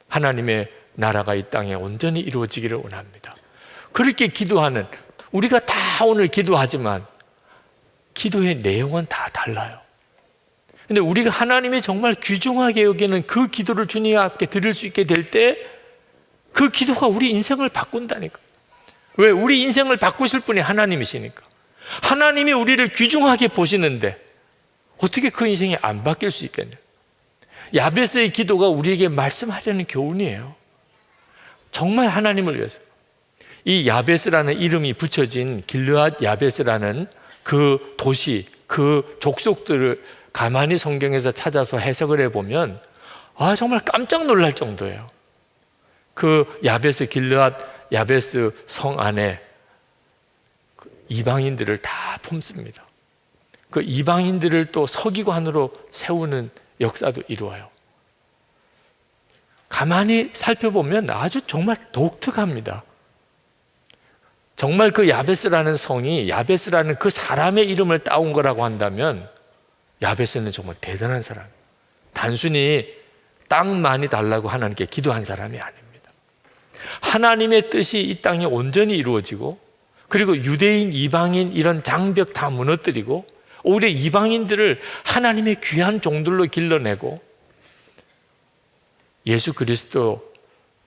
하나님의 나라가 이 땅에 온전히 이루어지기를 원합니다. 그렇게 기도하는, 우리가 다 오늘 기도하지만 기도의 내용은 다 달라요. 근데 우리가 하나님이 정말 귀중하게 여기는 그 기도를 주님 앞에 드릴 수 있게 될 때, 그 기도가 우리 인생을 바꾼다니까. 왜? 우리 인생을 바꾸실 분이 하나님이시니까. 하나님이 우리를 귀중하게 보시는데 어떻게 그 인생이 안 바뀔 수 있겠냐. 야베스의 기도가 우리에게 말씀하려는 교훈이에요. 정말 하나님을 위해서. 이 야베스라는 이름이 붙여진 길르앗 야베스라는 그 도시, 그 족속들을 가만히 성경에서 찾아서 해석을 해보면 정말 깜짝 놀랄 정도예요. 그 야베스, 길르앗 야베스 성 안에 이방인들을 다 품습니다. 그 이방인들을 또 서기관으로 세우는 역사도 이루어요. 가만히 살펴보면 아주 정말 독특합니다. 정말 그 야베스라는 성이, 야베스라는 그 사람의 이름을 따온 거라고 한다면, 야베스는 정말 대단한 사람. 단순히 땅 많이 달라고 하나님께 기도한 사람이 아닙니다. 하나님의 뜻이 이 땅에 온전히 이루어지고, 그리고 유대인, 이방인 이런 장벽 다 무너뜨리고, 오히려 이방인들을 하나님의 귀한 종들로 길러내고, 예수 그리스도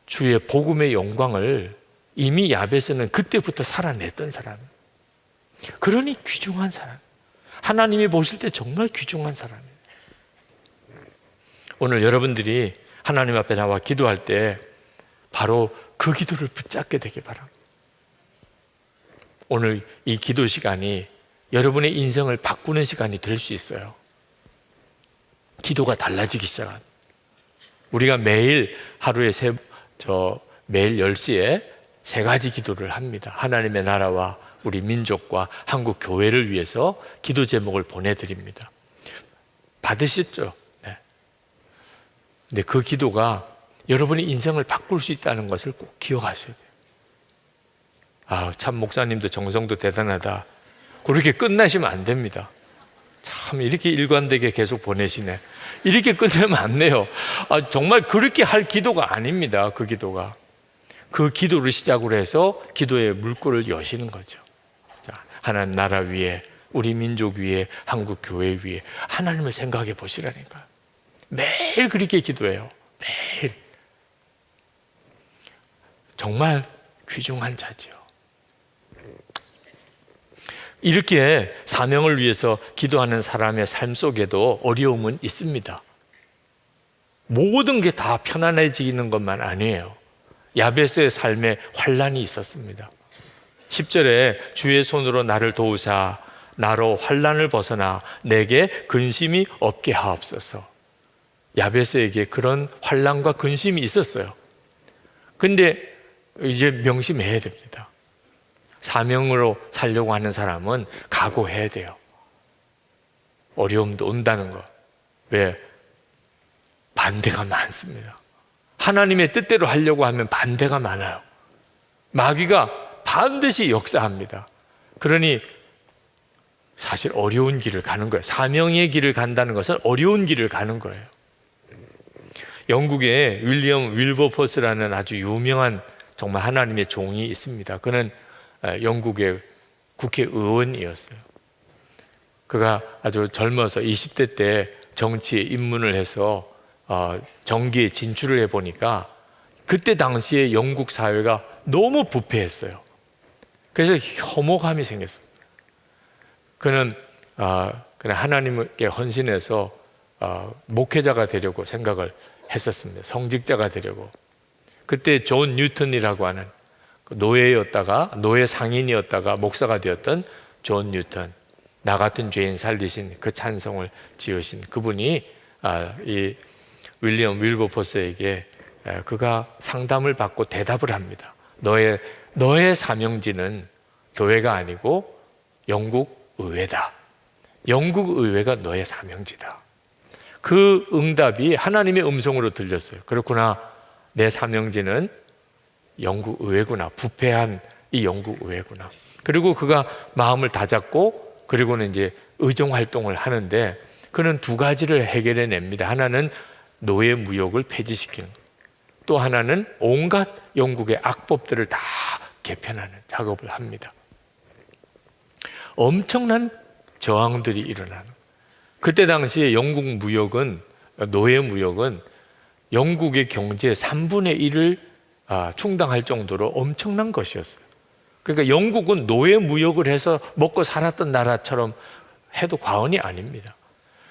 주의 복음의 영광을 이미 야베스는 그때부터 살아냈던 사람. 그러니 귀중한 사람. 하나님이 보실 때 정말 귀중한 사람이에요. 오늘 여러분들이 하나님 앞에 나와 기도할 때 바로 그 기도를 붙잡게 되길 바랍니다. 오늘 이 기도 시간이 여러분의 인생을 바꾸는 시간이 될 수 있어요. 기도가 달라지기 시작한. 우리가 매일 하루에 매일 10시에 3가지 기도를 합니다. 하나님의 나라와 우리 민족과 한국 교회를 위해서 기도 제목을 보내드립니다. 받으셨죠? 네. 근데 그 기도가 여러분의 인생을 바꿀 수 있다는 것을 꼭 기억하셔야 돼요. 참 목사님도 정성도 대단하다. 그렇게 끝나시면 안 됩니다. 참 이렇게 일관되게 계속 보내시네. 이렇게 끝내면 안 돼요. 정말 그렇게 할 기도가 아닙니다. 그 기도가. 그 기도를 시작으로 해서 기도의 물꼬를 여시는 거죠. 자, 하나님 나라 위에, 우리 민족 위에, 한국 교회 위에 하나님을 생각해 보시라니까요. 매일 그렇게 기도해요. 매일. 정말 귀중한 자지요. 이렇게 사명을 위해서 기도하는 사람의 삶 속에도 어려움은 있습니다. 모든 게 다 편안해지는 것만 아니에요. 야베스의 삶에 환난이 있었습니다. 10절에 주의 손으로 나를 도우사 나로 환난을 벗어나 내게 근심이 없게 하옵소서. 야베스에게 그런 환난과 근심이 있었어요. 근데 이제 명심해야 됩니다. 사명으로 살려고 하는 사람은 각오해야 돼요. 어려움도 온다는 거. 왜? 반대가 많습니다. 하나님의 뜻대로 하려고 하면 반대가 많아요. 마귀가 반드시 역사합니다. 그러니 사실 어려운 길을 가는 거예요. 사명의 길을 간다는 것은 어려운 길을 가는 거예요. 영국에 윌리엄 윌버포스라는 아주 유명한 정말 하나님의 종이 있습니다. 그는 영국의 국회의원이었어요. 그가 아주 젊어서 20대 때 정치에 입문을 해서 정기에 진출을 해보니까 그때 당시에 영국 사회가 너무 부패했어요. 그래서 혐오감이 생겼어요. 그는 하나님께 헌신해서 목회자가 되려고 생각을 했었습니다. 성직자가 되려고. 그때 존 뉴턴이라고 하는 노예였다가 노예 상인이었다가 목사가 되었던 존 뉴턴, 나 같은 죄인 살리신 그 찬송을 지으신 그분이 이 윌리엄 윌버포스에게 그가 상담을 받고 대답을 합니다. 너의 사명지는 교회가 아니고 영국 의회다. 영국 의회가 너의 사명지다. 그 응답이 하나님의 음성으로 들렸어요. 그렇구나. 내 사명지는 영국 의회구나. 부패한 이 영국 의회구나. 그리고 그가 마음을 다잡고 그리고는 이제 의정 활동을 하는데 그는 두 가지를 해결해 냅니다. 하나는 노예 무역을 폐지시키는 것. 또 하나는 온갖 영국의 악법들을 다 개편하는 작업을 합니다. 엄청난 저항들이 일어나는. 그때 당시에 영국 무역은 노예 무역은 영국의 경제의 3분의 1을 충당할 정도로 엄청난 것이었어요. 그러니까 영국은 노예 무역을 해서 먹고 살았던 나라처럼 해도 과언이 아닙니다.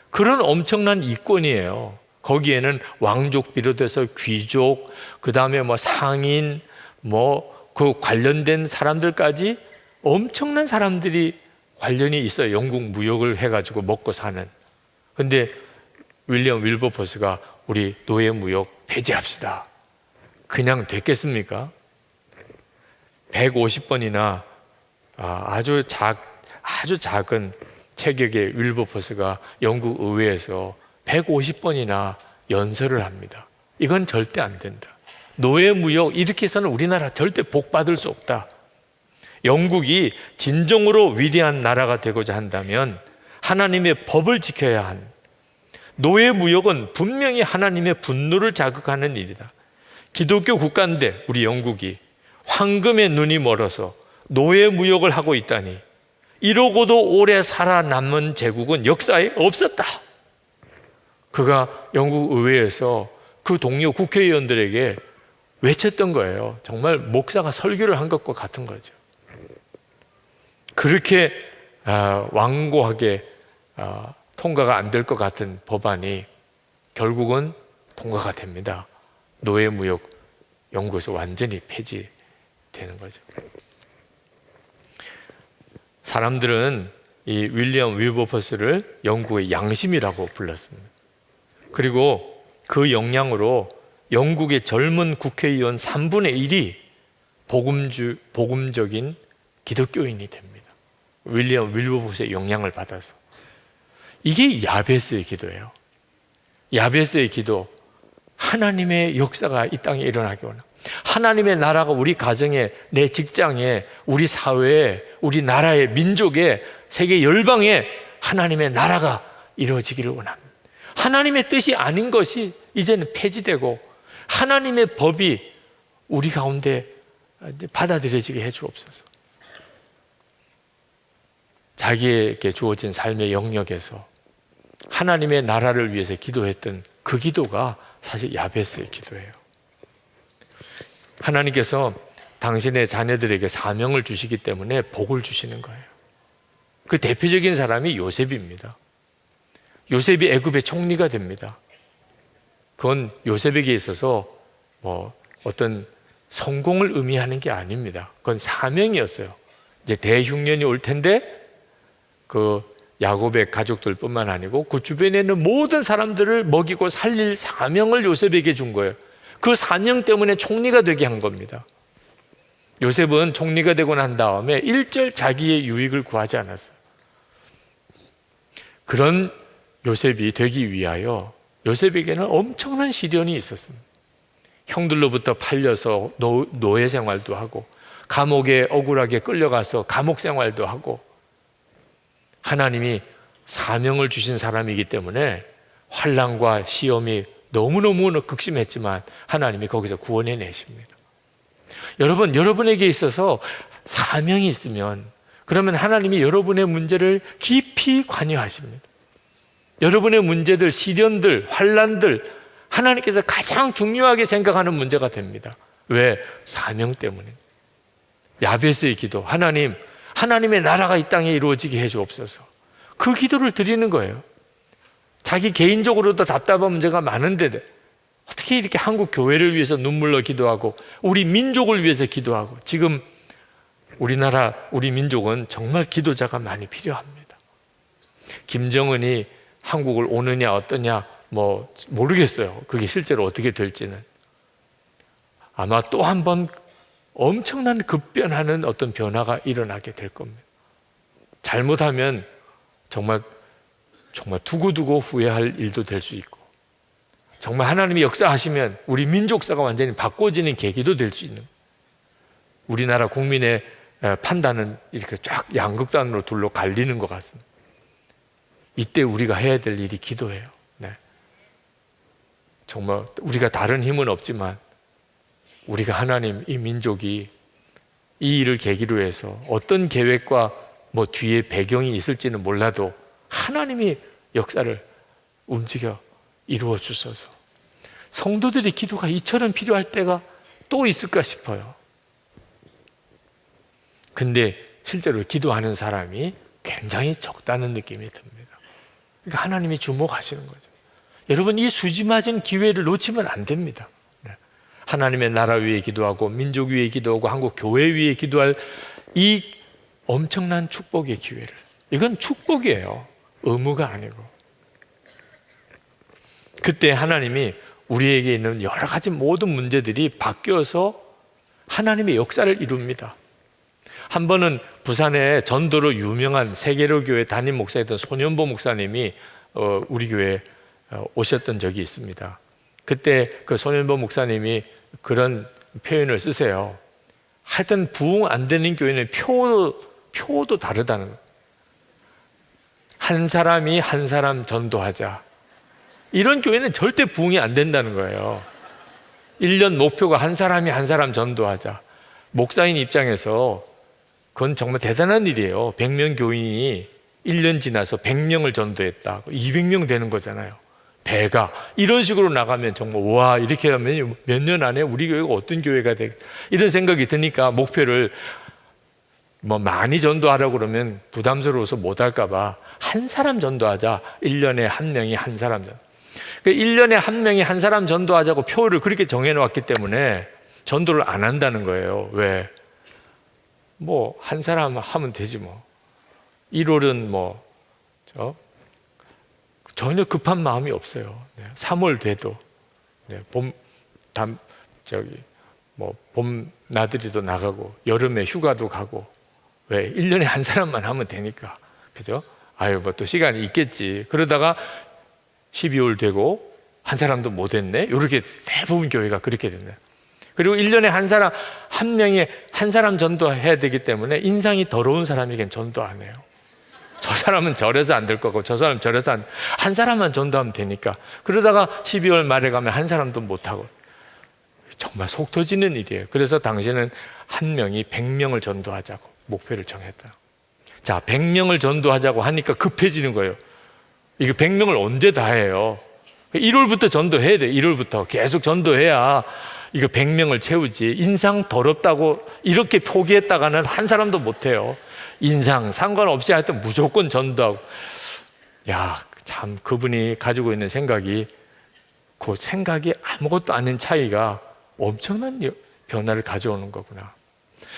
그런 엄청난 이권이에요. 거기에는 왕족 비롯해서 귀족, 그 다음에 상인, 그 관련된 사람들까지 엄청난 사람들이 관련이 있어요. 영국 무역을 해가지고 먹고 사는. 근데 윌리엄 윌버포스가 우리 노예 무역 폐지합시다. 그냥 됐겠습니까? 150번이나 아주 작은 체격의 윌버포스가 영국 의회에서 150번이나 연설을 합니다. 이건 절대 안 된다. 노예 무역 이렇게 해서는 우리나라 절대 복 받을 수 없다. 영국이 진정으로 위대한 나라가 되고자 한다면 하나님의 법을 지켜야 한, 노예 무역은 분명히 하나님의 분노를 자극하는 일이다. 기독교 국가인데 우리 영국이 황금의 눈이 멀어서 노예 무역을 하고 있다니, 이러고도 오래 살아남은 제국은 역사에 없었다. 그가 영국 의회에서 그 동료 국회의원들에게 외쳤던 거예요. 정말 목사가 설교를 한 것과 같은 거죠. 그렇게 완고하게 통과가 안 될 것 같은 법안이 결국은 통과가 됩니다. 노예 무역 영국에서 완전히 폐지되는 거죠. 사람들은 이 윌리엄 윌버포스를 영국의 양심이라고 불렀습니다. 그리고 그 영향으로 영국의 젊은 국회의원 3분의 1이 복음적인 기독교인이 됩니다. 윌리엄 윌버포스의 영향을 받아서. 이게 야베스의 기도예요. 야베스의 기도, 하나님의 역사가 이 땅에 일어나기 원합니다. 하나님의 나라가 우리 가정에, 내 직장에, 우리 사회에, 우리 나라의 민족에, 세계 열방에 하나님의 나라가 이루어지기를 원합니다. 하나님의 뜻이 아닌 것이 이제는 폐지되고 하나님의 법이 우리 가운데 받아들여지게 해 주옵소서. 자기에게 주어진 삶의 영역에서 하나님의 나라를 위해서 기도했던 그 기도가 사실 야베스의 기도예요. 하나님께서 당신의 자녀들에게 사명을 주시기 때문에 복을 주시는 거예요. 그 대표적인 사람이 요셉입니다. 요셉이 애굽의 총리가 됩니다. 그건 요셉에게 있어서 뭐 어떤 성공을 의미하는 게 아닙니다. 그건 사명이었어요. 이제 대흉년이 올 텐데 그 야곱의 가족들뿐만 아니고 그 주변에 있는 모든 사람들을 먹이고 살릴 사명을 요셉에게 준 거예요. 그 사명 때문에 총리가 되게 한 겁니다. 요셉은 총리가 되고 난 다음에 일절 자기의 유익을 구하지 않았어요. 그런 요셉이 되기 위하여 요셉에게는 엄청난 시련이 있었습니다. 형들로부터 팔려서 노예 생활도 하고, 감옥에 억울하게 끌려가서 감옥 생활도 하고, 하나님이 사명을 주신 사람이기 때문에 환난과 시험이 너무너무 극심했지만 하나님이 거기서 구원해 내십니다. 여러분, 여러분에게 있어서 사명이 있으면 그러면 하나님이 여러분의 문제를 깊이 관여하십니다. 여러분의 문제들, 시련들, 환난들 하나님께서 가장 중요하게 생각하는 문제가 됩니다. 왜? 사명 때문에. 야베스의 기도, 하나님의 나라가 이 땅에 이루어지게 해주옵소서. 그 기도를 드리는 거예요. 자기 개인적으로도 답답한 문제가 많은데 어떻게 이렇게 한국 교회를 위해서 눈물로 기도하고 우리 민족을 위해서 기도하고, 지금 우리나라, 우리 민족은 정말 기도자가 많이 필요합니다. 김정은이 한국을 오느냐 어떠냐 뭐 모르겠어요. 그게 실제로 어떻게 될지는. 아마 또 한 번 엄청난 급변하는 어떤 변화가 일어나게 될 겁니다. 잘못하면 정말 두고두고 후회할 일도 될 수 있고, 정말 하나님이 역사하시면 우리 민족사가 완전히 바꿔지는 계기도 될 수 있는, 우리나라 국민의 판단은 이렇게 쫙 양극단으로 둘로 갈리는 것 같습니다. 이때 우리가 해야 될 일이 기도예요. 네. 정말 우리가 다른 힘은 없지만 우리가 하나님, 이 민족이 이 일을 계기로 해서 어떤 계획과 뭐 뒤에 배경이 있을지는 몰라도 하나님이 역사를 움직여 이루어 주셔서 성도들의 기도가 이처럼 필요할 때가 또 있을까 싶어요. 근데 실제로 기도하는 사람이 굉장히 적다는 느낌이 듭니다. 그러니까 하나님이 주목하시는 거죠. 여러분, 이 수지맞은 기회를 놓치면 안 됩니다. 하나님의 나라 위에 기도하고 민족 위에 기도하고 한국 교회 위에 기도할 이 엄청난 축복의 기회를, 이건 축복이에요. 의무가 아니고. 그때 하나님이 우리에게 있는 여러 가지 모든 문제들이 바뀌어서 하나님의 역사를 이룹니다. 한 번은 부산에 전도로 유명한 세계로 교회 담임 목사였던 손현보 목사님이 우리 교회에 오셨던 적이 있습니다. 그때 그 손현보 목사님이 그런 표현을 쓰세요. 하여튼 부흥 안 되는 교회는 표도 다르다는 거예요. 한 사람이 한 사람 전도하자, 이런 교회는 절대 부흥이 안 된다는 거예요. 1년 목표가 한 사람이 한 사람 전도하자. 목사인 입장에서 그건 정말 대단한 일이에요. 100명 교인이 1년 지나서 100명을 전도했다. 200명 되는 거잖아요. 배가 이런 식으로 나가면 정말 와, 이렇게 하면 몇 년 안에 우리 교회가 어떤 교회가 되겠다, 이런 생각이 드니까 목표를 뭐 많이 전도하라고 그러면 부담스러워서 못할까 봐 한 사람 전도하자. 1년에 한 명이 한 사람 전도. 1년에 한 명이 한 사람 전도하자고 표를 그렇게 정해놓았기 때문에 전도를 안 한다는 거예요. 왜? 뭐 한 사람 하면 되지 뭐. 1월은 뭐 전혀 급한 마음이 없어요. 3월 돼도 봄 나들이도 나가고 여름에 휴가도 가고. 왜? 1년에 한 사람만 하면 되니까. 그죠? 아유, 뭐 또 시간이 있겠지. 그러다가 12월 되고 한 사람도 못 했네. 이렇게 대부분 교회가 그렇게 됐네. 그리고 1년에 한 명이 한 사람 전도해야 되기 때문에 인상이 더러운 사람에겐 전도 안 해요. 저 사람은 저래서 안 될 거고 저 사람은 저래서 한 사람만 전도하면 되니까. 그러다가 12월 말에 가면 한 사람도 못 하고. 정말 속 터지는 일이에요. 그래서 당시에는 한 명이 100명을 전도하자고 목표를 정했다. 자, 100명을 전도하자고 하니까 급해지는 거예요. 이거 100명을 언제 다 해요? 1월부터 전도해야 돼. 1월부터 계속 전도해야 이거 100명을 채우지. 인상 더럽다고 이렇게 포기했다가는 한 사람도 못 해요. 인상 상관없이 하여튼 무조건 전도하고. 야, 참 그분이 가지고 있는 생각이, 그 생각이 아무것도 아닌 차이가 엄청난 변화를 가져오는 거구나.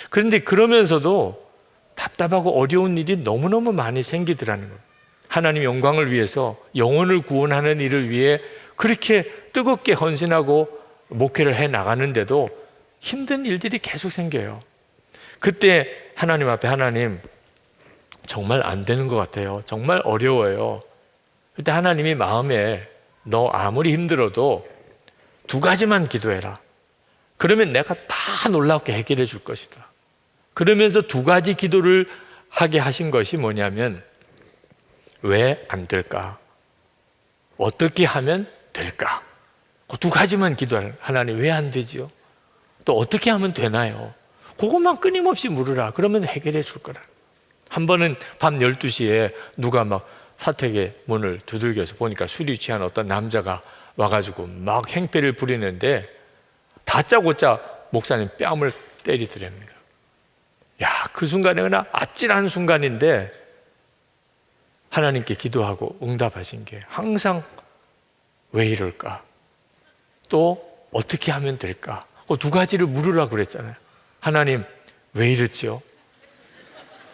그런데 그러면서도 답답하고 어려운 일이 너무너무 많이 생기더라는 거예요. 하나님 영광을 위해서, 영혼을 구원하는 일을 위해 그렇게 뜨겁게 헌신하고 목회를 해 나가는데도 힘든 일들이 계속 생겨요. 그때 하나님 앞에, 하나님 정말 안 되는 것 같아요. 정말 어려워요. 그때 하나님이 마음에, 너 아무리 힘들어도 두 가지만 기도해라. 그러면 내가 다 놀랍게 해결해 줄 것이다. 그러면서 두 가지 기도를 하게 하신 것이 뭐냐면, 왜 안 될까? 어떻게 하면 될까? 그 두 가지만 기도하라. 하나님 왜 안 되지요? 또 어떻게 하면 되나요? 그것만 끊임없이 물으라. 그러면 해결해 줄 거라. 한 번은 밤 12시에 누가 막 사택의 문을 두들겨서 보니까 술이 취한 어떤 남자가 와가지고 막 행패를 부리는데, 다짜고짜 목사님 뺨을 때리더랍니다. 야, 그 순간에 그냥 아찔한 순간인데 하나님께 기도하고 응답하신 게 항상 왜 이럴까? 또 어떻게 하면 될까? 그 두 가지를 물으라고 그랬잖아요. 하나님 왜 이렇지요?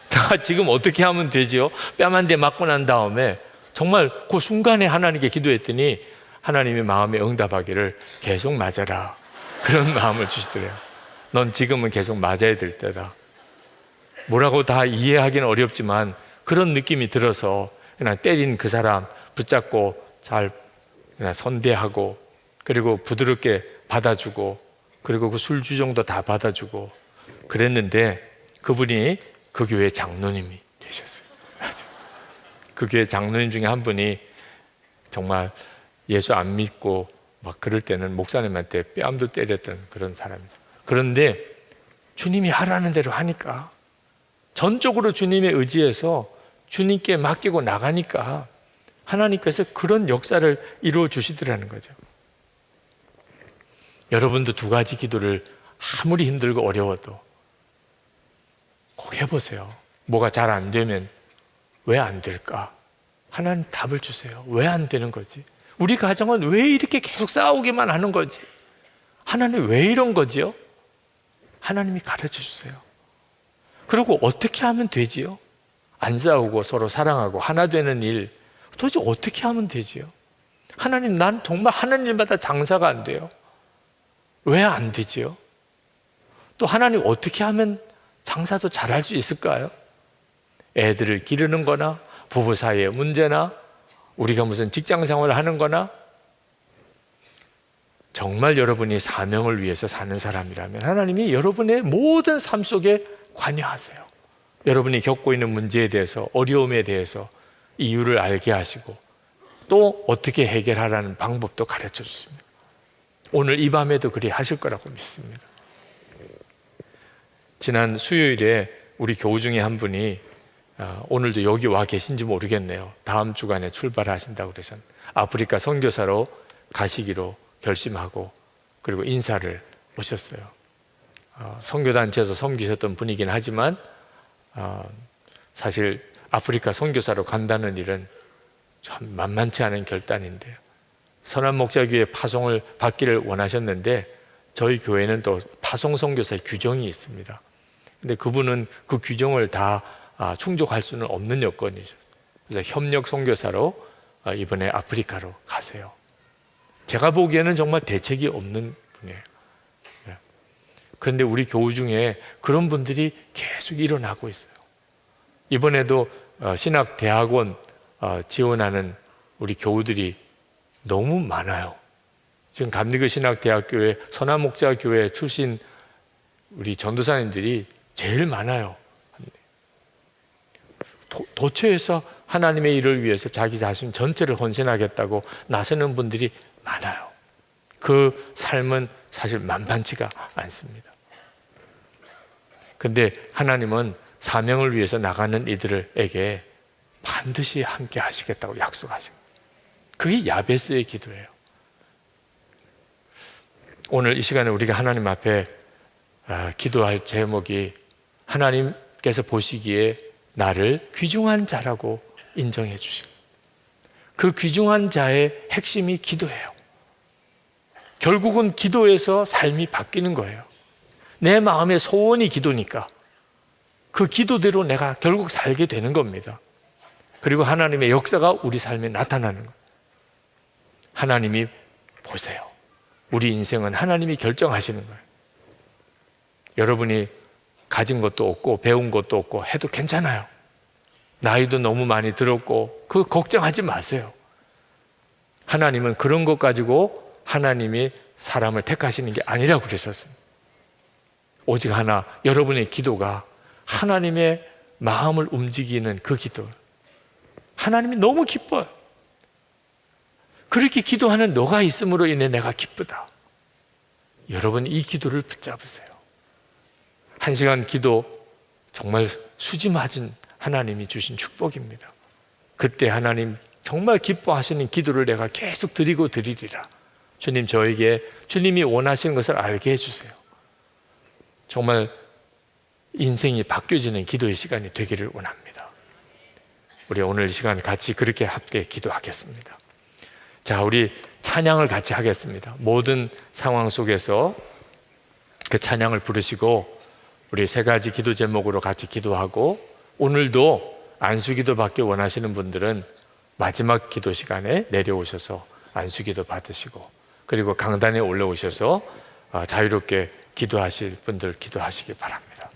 나 지금 어떻게 하면 되지요? 뺨 한 대 맞고 난 다음에 정말 그 순간에 하나님께 기도했더니 하나님의 마음에 응답하기를 계속 맞아라, 그런 마음을 주시더래요. 넌 지금은 계속 맞아야 될 때다. 뭐라고 다 이해하기는 어렵지만 그런 느낌이 들어서 그냥 때린 그 사람 붙잡고 잘 그냥 선대하고, 그리고 부드럽게 받아주고, 그리고 그 술주정도 다 받아주고 그랬는데, 그분이 그 교회 장로님이 되셨어요. 그 교회 장로님 중에 한 분이 정말 예수 안 믿고 막 그럴 때는 목사님한테 뺨도 때렸던 그런 사람이죠. 그런데 주님이 하라는 대로 하니까, 전적으로 주님의 의지에서 주님께 맡기고 나가니까 하나님께서 그런 역사를 이루어 주시더라는 거죠. 여러분도 두 가지 기도를 아무리 힘들고 어려워도 꼭 해보세요. 뭐가 잘 안 되면 왜 안 될까? 하나님 답을 주세요. 왜 안 되는 거지? 우리 가정은 왜 이렇게 계속 싸우기만 하는 거지? 하나님 왜 이런 거지요? 하나님이 가르쳐 주세요. 그리고 어떻게 하면 되지요? 안 싸우고 서로 사랑하고 하나 되는 일, 도대체 어떻게 하면 되지요? 하나님, 난 정말 하는 일마다 장사가 안 돼요. 왜 안 되지요? 또 하나님 어떻게 하면 장사도 잘할 수 있을까요? 애들을 기르는 거나 부부 사이의 문제나 우리가 무슨 직장 생활을 하는 거나, 정말 여러분이 사명을 위해서 사는 사람이라면 하나님이 여러분의 모든 삶 속에 관여하세요. 여러분이 겪고 있는 문제에 대해서, 어려움에 대해서 이유를 알게 하시고 또 어떻게 해결하라는 방법도 가르쳐 주십니다. 오늘 이 밤에도 그리 하실 거라고 믿습니다. 지난 수요일에 우리 교우 중에 한 분이 오늘도 여기 와 계신지 모르겠네요. 다음 주간에 출발하신다고 그래서 아프리카 선교사로 가시기로 결심하고, 그리고 인사를 오셨어요. 선교단체에서 섬기셨던 분이긴 하지만 사실 아프리카 선교사로 간다는 일은 참 만만치 않은 결단인데요. 선한 목자교회 파송을 받기를 원하셨는데 저희 교회는 또 파송 선교사의 규정이 있습니다. 근데 그분은 그 규정을 다 충족할 수는 없는 여건이셨어요. 그래서 협력 선교사로 이번에 아프리카로 가세요. 제가 보기에는 정말 대책이 없는 분이에요. 그런데 우리 교우 중에 그런 분들이 계속 일어나고 있어요. 이번에도 신학대학원 지원하는 우리 교우들이 너무 많아요. 지금 감리교 신학대학교의 선한목자교회 출신 우리 전도사님들이 제일 많아요. 도처에서 하나님의 일을 위해서 자기 자신 전체를 헌신하겠다고 나서는 분들이 많아요. 그 삶은 사실 만만치가 않습니다. 근데 하나님은 사명을 위해서 나가는 이들에게 반드시 함께 하시겠다고 약속하신 거예요. 그게 야베스의 기도예요. 오늘 이 시간에 우리가 하나님 앞에 기도할 제목이, 하나님께서 보시기에 나를 귀중한 자라고 인정해 주시고, 그 귀중한 자의 핵심이 기도예요. 결국은 기도에서 삶이 바뀌는 거예요. 내 마음의 소원이 기도니까 그 기도대로 내가 결국 살게 되는 겁니다. 그리고 하나님의 역사가 우리 삶에 나타나는 거예요. 하나님이 보세요. 우리 인생은 하나님이 결정하시는 거예요. 여러분이 가진 것도 없고 배운 것도 없고 해도 괜찮아요. 나이도 너무 많이 들었고 그 걱정하지 마세요. 하나님은 그런 것 가지고 하나님이 사람을 택하시는 게 아니라고 그러셨습니다. 오직 하나, 여러분의 기도가 하나님의 마음을 움직이는 그 기도, 하나님이 너무 기뻐요. 그렇게 기도하는 너가 있음으로 인해 내가 기쁘다. 여러분 이 기도를 붙잡으세요. 1시간 기도 정말 수지맞은 하나님이 주신 축복입니다. 그때 하나님 정말 기뻐하시는 기도를 내가 계속 드리리라. 주님, 저에게 주님이 원하시는 것을 알게 해주세요. 정말 인생이 바뀌어지는 기도의 시간이 되기를 원합니다. 우리 오늘 이 시간 같이 그렇게 함께 기도하겠습니다. 자, 우리 찬양을 같이 하겠습니다. 모든 상황 속에서 그 찬양을 부르시고 우리 3가지 기도 제목으로 같이 기도하고, 오늘도 안수기도 받기 원하시는 분들은 마지막 기도 시간에 내려오셔서 안수기도 받으시고, 그리고 강단에 올라오셔서 자유롭게 기도하실 분들 기도하시기 바랍니다.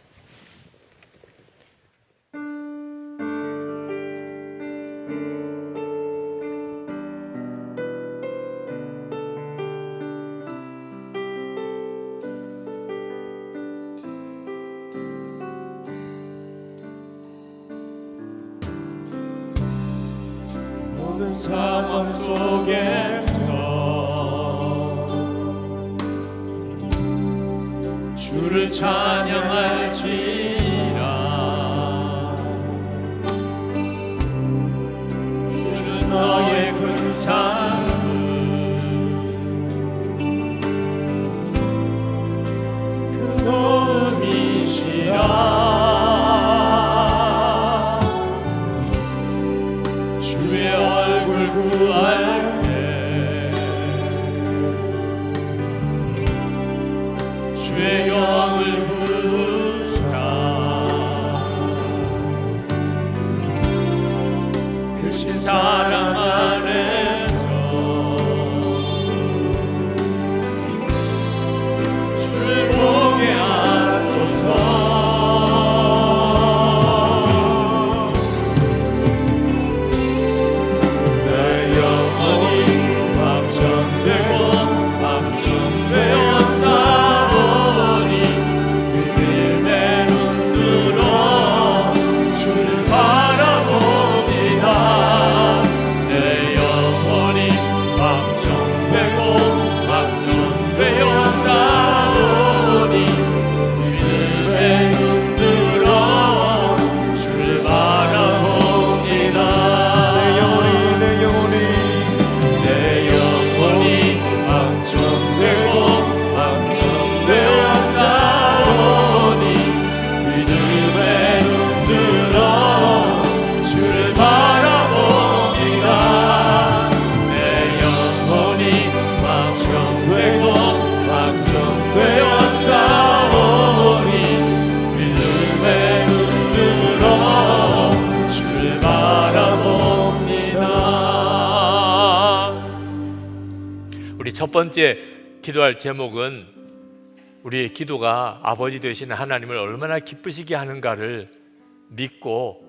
모든 상황 속에서 주를 찬양할지라. 주는 너의 큰 삶을 그 도움이시라. 구할 때 주의 영을 부르사 크신 사랑 안에서 주를 보게 하소서. 첫 번째 기도할 제목은 우리의 기도가 아버지 되시는 하나님을 얼마나 기쁘시게 하는가를 믿고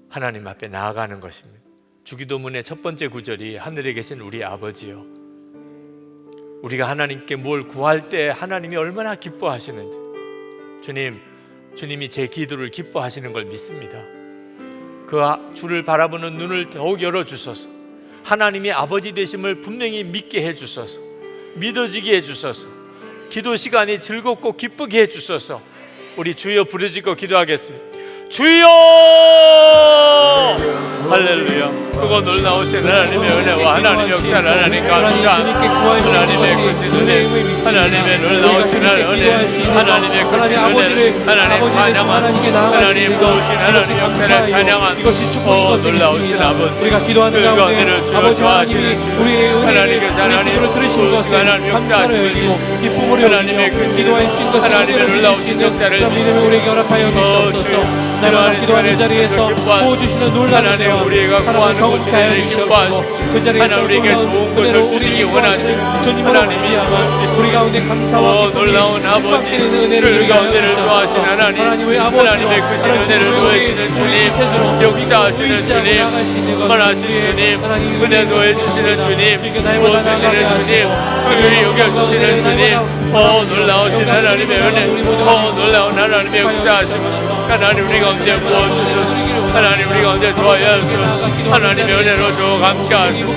하나님 앞에 나아가는 것입니다. 주기도문의 첫 번째 구절이 하늘에 계신 우리 아버지요, 우리가 하나님께 뭘 구할 때 하나님이 얼마나 기뻐하시는지, 주님이 제 기도를 기뻐하시는 걸 믿습니다. 그 주를 바라보는 눈을 더욱 열어주소서. 하나님이 아버지 되심을 분명히 믿게 해주소서. 믿어지게 해주소서. 기도 시간이 즐겁고 기쁘게 해주소서. 우리 주여 부르짖고 기도하겠습니다. 주여 할렐루야. 그거 놀라우신 하나님의 은혜와 하나님의 역사 하나님 감사 하나님의 크신 은혜 하나님의 놀라우신 은혜 하나님의 크신 은혜 하나님 찬양한 하나님 도우신 하나님 역사를 찬양한 놀라우신 아버지 우리가 기도하는 그 가운데 은혜를 주여 아버지 좋아하시는 하나님이 주 우리의 하나님께서 은혜를 하나님 기도를 들으신 도우시고 것을 하나님 감사를 역사하시는 여기고 기쁨으로 하나님의 여기며 크신 기도하신 것을 하나님의 은혜로 드릴 수 놀라우신 있는 역사를 그런 믿음을 우리에게 허락하여 주시옵소서. 날마다 기도하는 자리에서 도와주시는 놀라운 하나님 은혜와 우리가 사랑을 구하는 경험케 하여 것을 주시옵시고 기뻐하시고 그 자리에서 하나님 우리에게 놀라운 좋은 은혜로 것을 주시기 우리를 원하시는 구하시는 주님으로 말미암아 우리 가운데 감사와 놀라운 기쁨이 아버지 충만케 되는 은혜를 그 누리게 하여 가운데를 좋아하신 주시옵소서. 하나님 하나님의 아버지로 하나님의 크신 은혜를 도해주시는 주님 역사하시는 주님 선하신 주님 은혜 도해주시는 주님 도와주시는 주님 그를 여겨주시는 주님 놀라우신 하나님의 은혜 놀라운 하나님의 역사하심 하나님 우리 가운데 부어주소서. 하나님 우리 가운데 좋아야 주소서. 하나님의 은혜로 주 감사하시고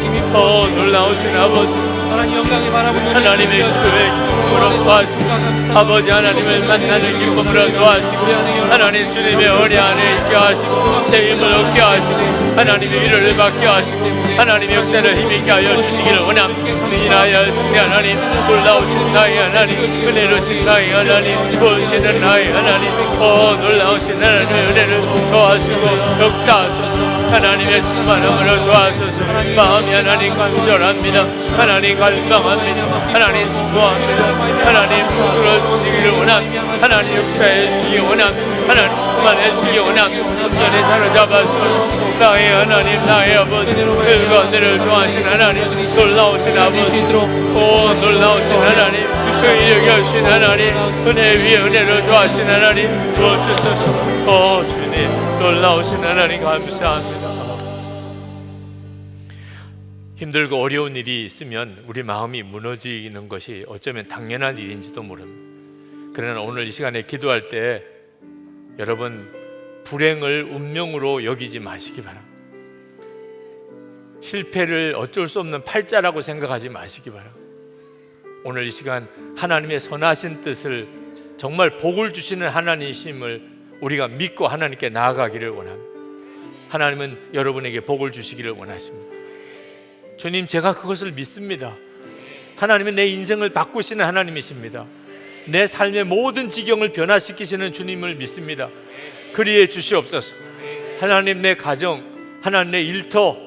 놀라우신 아버지 하나님 영광을 바라보는 하나님의 주의 기쁨으로 도와주시고 아버지 하나님을 만나는 기쁨으로 도와주시고 하나님 주님의 은혜 안에 있게 하시고 제 힘을 얻게 하시고 하나님의 위로를 받게 하시고 하나님의 역사를 힘있게 하여 주시기를 원합니다. 인하여 신의 하나님 놀라우신 나의 하나님 은혜로신 나의 하나님 구하시는 나의 하나님 놀라우신 하나님의 은혜를 도와주시고 역사하소서. 하나님의 충만함으로 도와주소서. 마음이 하나님 간절합니다. 하나님 갈망합니다. 하나님 수고합니다. 하나님 풀어주시기를 원합니다. 하나님 역사해 주시기 원합니다. 하나님 충만해 주시기 원합니다. 온전히 사로잡아주소서. 나의 하나님 나의 아버지 그 가운데를 좋아하신 하나님 놀라우신 아버지 놀라우신 하나님 그 여겨주신 하나님 은혜 위에 은혜를 좋아하신 하나님 도와주소서. 주님 놀라우신 하나님 감사합니다. 힘들고 어려운 일이 있으면 우리 마음이 무너지는 것이 어쩌면 당연한 일인지도 모릅니다. 그러나 오늘 이 시간에 기도할 때 여러분 불행을 운명으로 여기지 마시기 바랍니다. 실패를 어쩔 수 없는 팔자라고 생각하지 마시기 바랍니다. 오늘 이 시간 하나님의 선하신 뜻을 정말 복을 주시는 하나님이심을 우리가 믿고 하나님께 나아가기를 원합니다. 하나님은 여러분에게 복을 주시기를 원하십니다. 주님 제가 그것을 믿습니다. 하나님은 내 인생을 바꾸시는 하나님이십니다. 내 삶의 모든 지경을 변화시키시는 주님을 믿습니다. 그리해 주시옵소서. 하나님 내 가정, 하나님 내 일터,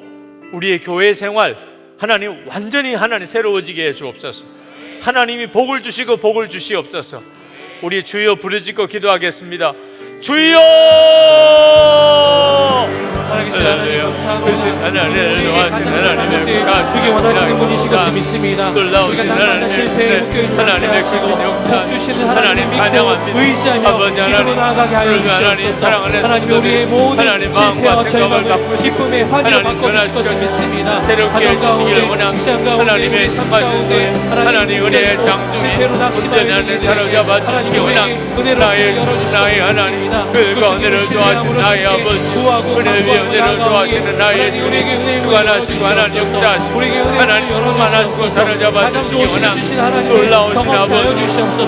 우리의 교회 생활 하나님 완전히 하나님 새로워지게 해 주옵소서. 하나님이 복을 주시고 복을 주시옵소서. 우리 주여 부르짖고 기도하겠습니다. 주여! 살아계신 하나님 감사합니다. 하나님을 도와주신 하나님의 주기 원하시는 분이신 것을 믿습니다. 놀라우신 우리가 날마다 실패에 묶여있지 않게 하시고 복 주시는 하나님 믿고 의지하며 기도로 나아가게 하여 주시옵소서. 하나님 우리의 모든 실패와 절망을 기쁨의 환희로 바꿔주실 것을 믿습니다. 가정 가운데, 직장 가운데, 우리의 삶 가운데 하나님 은혜의 장중에 실패로 낙심하는 일들이 하나님 은혜로 열어주시옵소서. 믿습니다. 그 가운데를 도와주신 나의 아버지 은혜 위에 은혜를 도와주시는 나의 주 주관하시고 하나님 역사하시고 하나님 충만하시고 사로잡아 주시기 원합니다. 놀라우신 아버지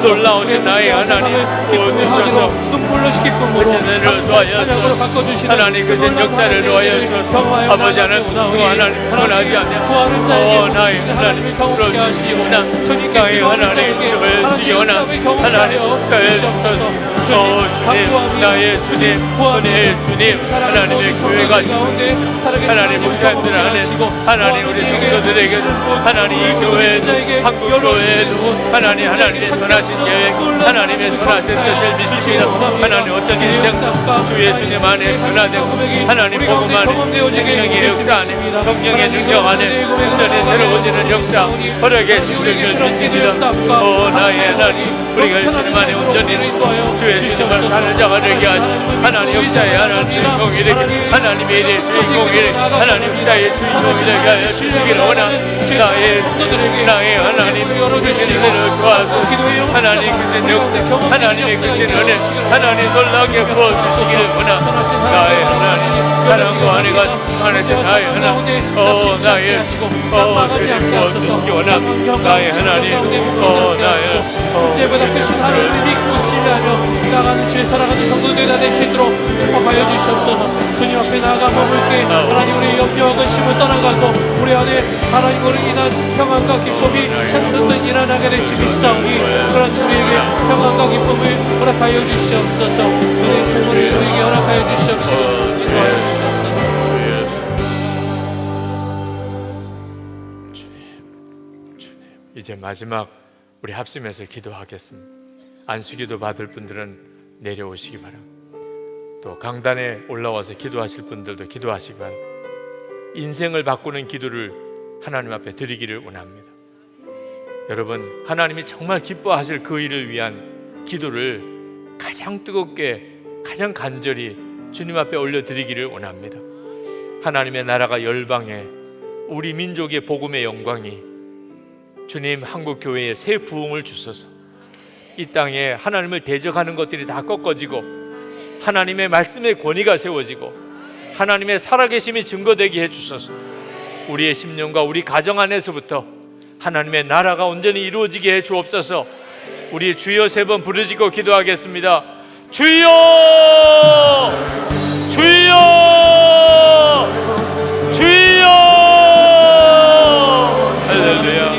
놀라우신 나의 하나님 도와주셔서 눈물로 기쁨으로 은혜를 도와주셔서 하나님 그 역사를 도와주셔서 아버지 하나님 원하지 않냐 나의 하나님 풀어주시기 원합니다. 나의 하나님 주시기 원합니다. 하나님 저의 주님 나의 주님 은혜의 주님 하나님의 교회가 하나님 목사님들 안에 하나님 우리 성도들에게 하나님 이 교회 한국 교회에도 하나님의 선하신 계획 하나님의 선하신 뜻을 믿습니다. 하나님 어떤 인생 주 예수님 안에 변화되고 하나님 복음 안에 성령의 역사 안에 성령의 능력 안에 온전히 새로워지는 역사 허락의 신령을 믿습니다. 나의 하나님 우리가 예수님 안에 온전히 주 예수님을 사는 자가 되게 하시고 하나님 역사의 하나님 주인공이 되게 하나님의 일의 주인공이 되게 하나님 역사의 주인공이 되게 하여 주시기를 원합니다. 나의 하나님 주신 은혜를 도와주시고 하나님 주신 역사 하나님의 주신 은혜 하나님 놀라게 부어주시기를 원합니다. 나의 하나님 사랑과 은혜가 충만하신 나의 하나님 나의 주님 부어주시기 원합니다. 나의 하나님 나의 문제보다 크신 하나님을 믿고 신뢰하며 나가는 질 살아가는 성도들이 다 될 수 있도록 축복하여 주시옵소서. 주님 앞에 나아가 머물 때 하나님 우리의 염려와 근심을 떠나가고 우리 안에 하나님으로 인한 평안과 기쁨이 샘솟는 일어나게 될지 믿사오니 그러한 우리에게 평안과 기쁨을 허락하여 주시옵소서. 은혜의 생물을 우리에게 허락하여 주시옵소서. 인도하여 주시옵소서. 이제 마지막 우리 합심해서 기도하겠습니다. 안수기도 받을 분들은 내려오시기 바랍니다. 또 강단에 올라와서 기도하실 분들도 기도하시기 바랍니다. 인생을 바꾸는 기도를 하나님 앞에 드리기를 원합니다. 여러분, 하나님이 정말 기뻐하실 그 일을 위한 기도를 가장 뜨겁게 가장 간절히 주님 앞에 올려드리기를 원합니다. 하나님의 나라가 열방에 우리 민족의 복음의 영광이 주님 한국교회에 새 부흥을 주소서. 이 땅에 하나님을 대적하는 것들이 다 꺾어지고 하나님의 말씀의 권위가 세워지고 하나님의 살아계심이 증거되게 해주소서. 우리의 심령과 우리 가정 안에서부터 하나님의 나라가 온전히 이루어지게 해주옵소서. 우리 주여 3번 부르짖고 기도하겠습니다. 주여! 주여! 주여! 할렐루야.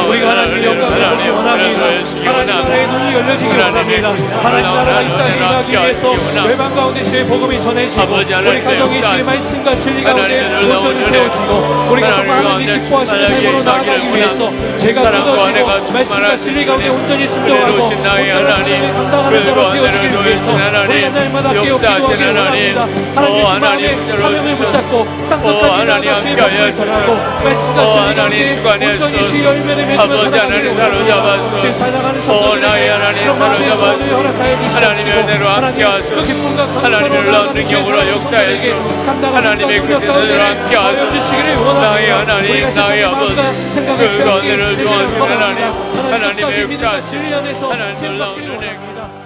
우리가 하나님의 영광을 보기 원합니다. 하나님 나라의 눈이 열려지기 원합니다. 하나님 나라가 이 땅에 임하기 위해서 외방 가운데 주의 복음이 전해지고 우리 가정이 주의 말씀과 진리 가운데 온전히 세워지고 우리가 정말 하나님이 기뻐하시는 삶으로 나아가기 위해서 제가 끊어지고 말씀과 진리 가운데 온전히 순종하고 온전한 삶을 감당하는 자로 세워지기 위해서 우리가 날마다 깨어 기도하기 원합니다. 하나님의 마음에 사명을 붙잡고 땅끝까지 나아가 주의 복음을 전하고 말씀과 진리 가운데 온전히 주의 열매를 맺으며 살아가기를 원합니다. 제 살아가는 성도들에게 그런 마음의 소원을 허락하여 주시옵시고 하나님 그 기쁨과 감사로 나아가는 제 살아가는 성도들에게 감당하는 능력 가운데 하여 주시기를 원합니다. 우리가 세상의 마음과 생각을 빼앗긴 내지를 원합니다. 하나님 끝까지 믿음과 진리 안에서 세움받기를 원합니다.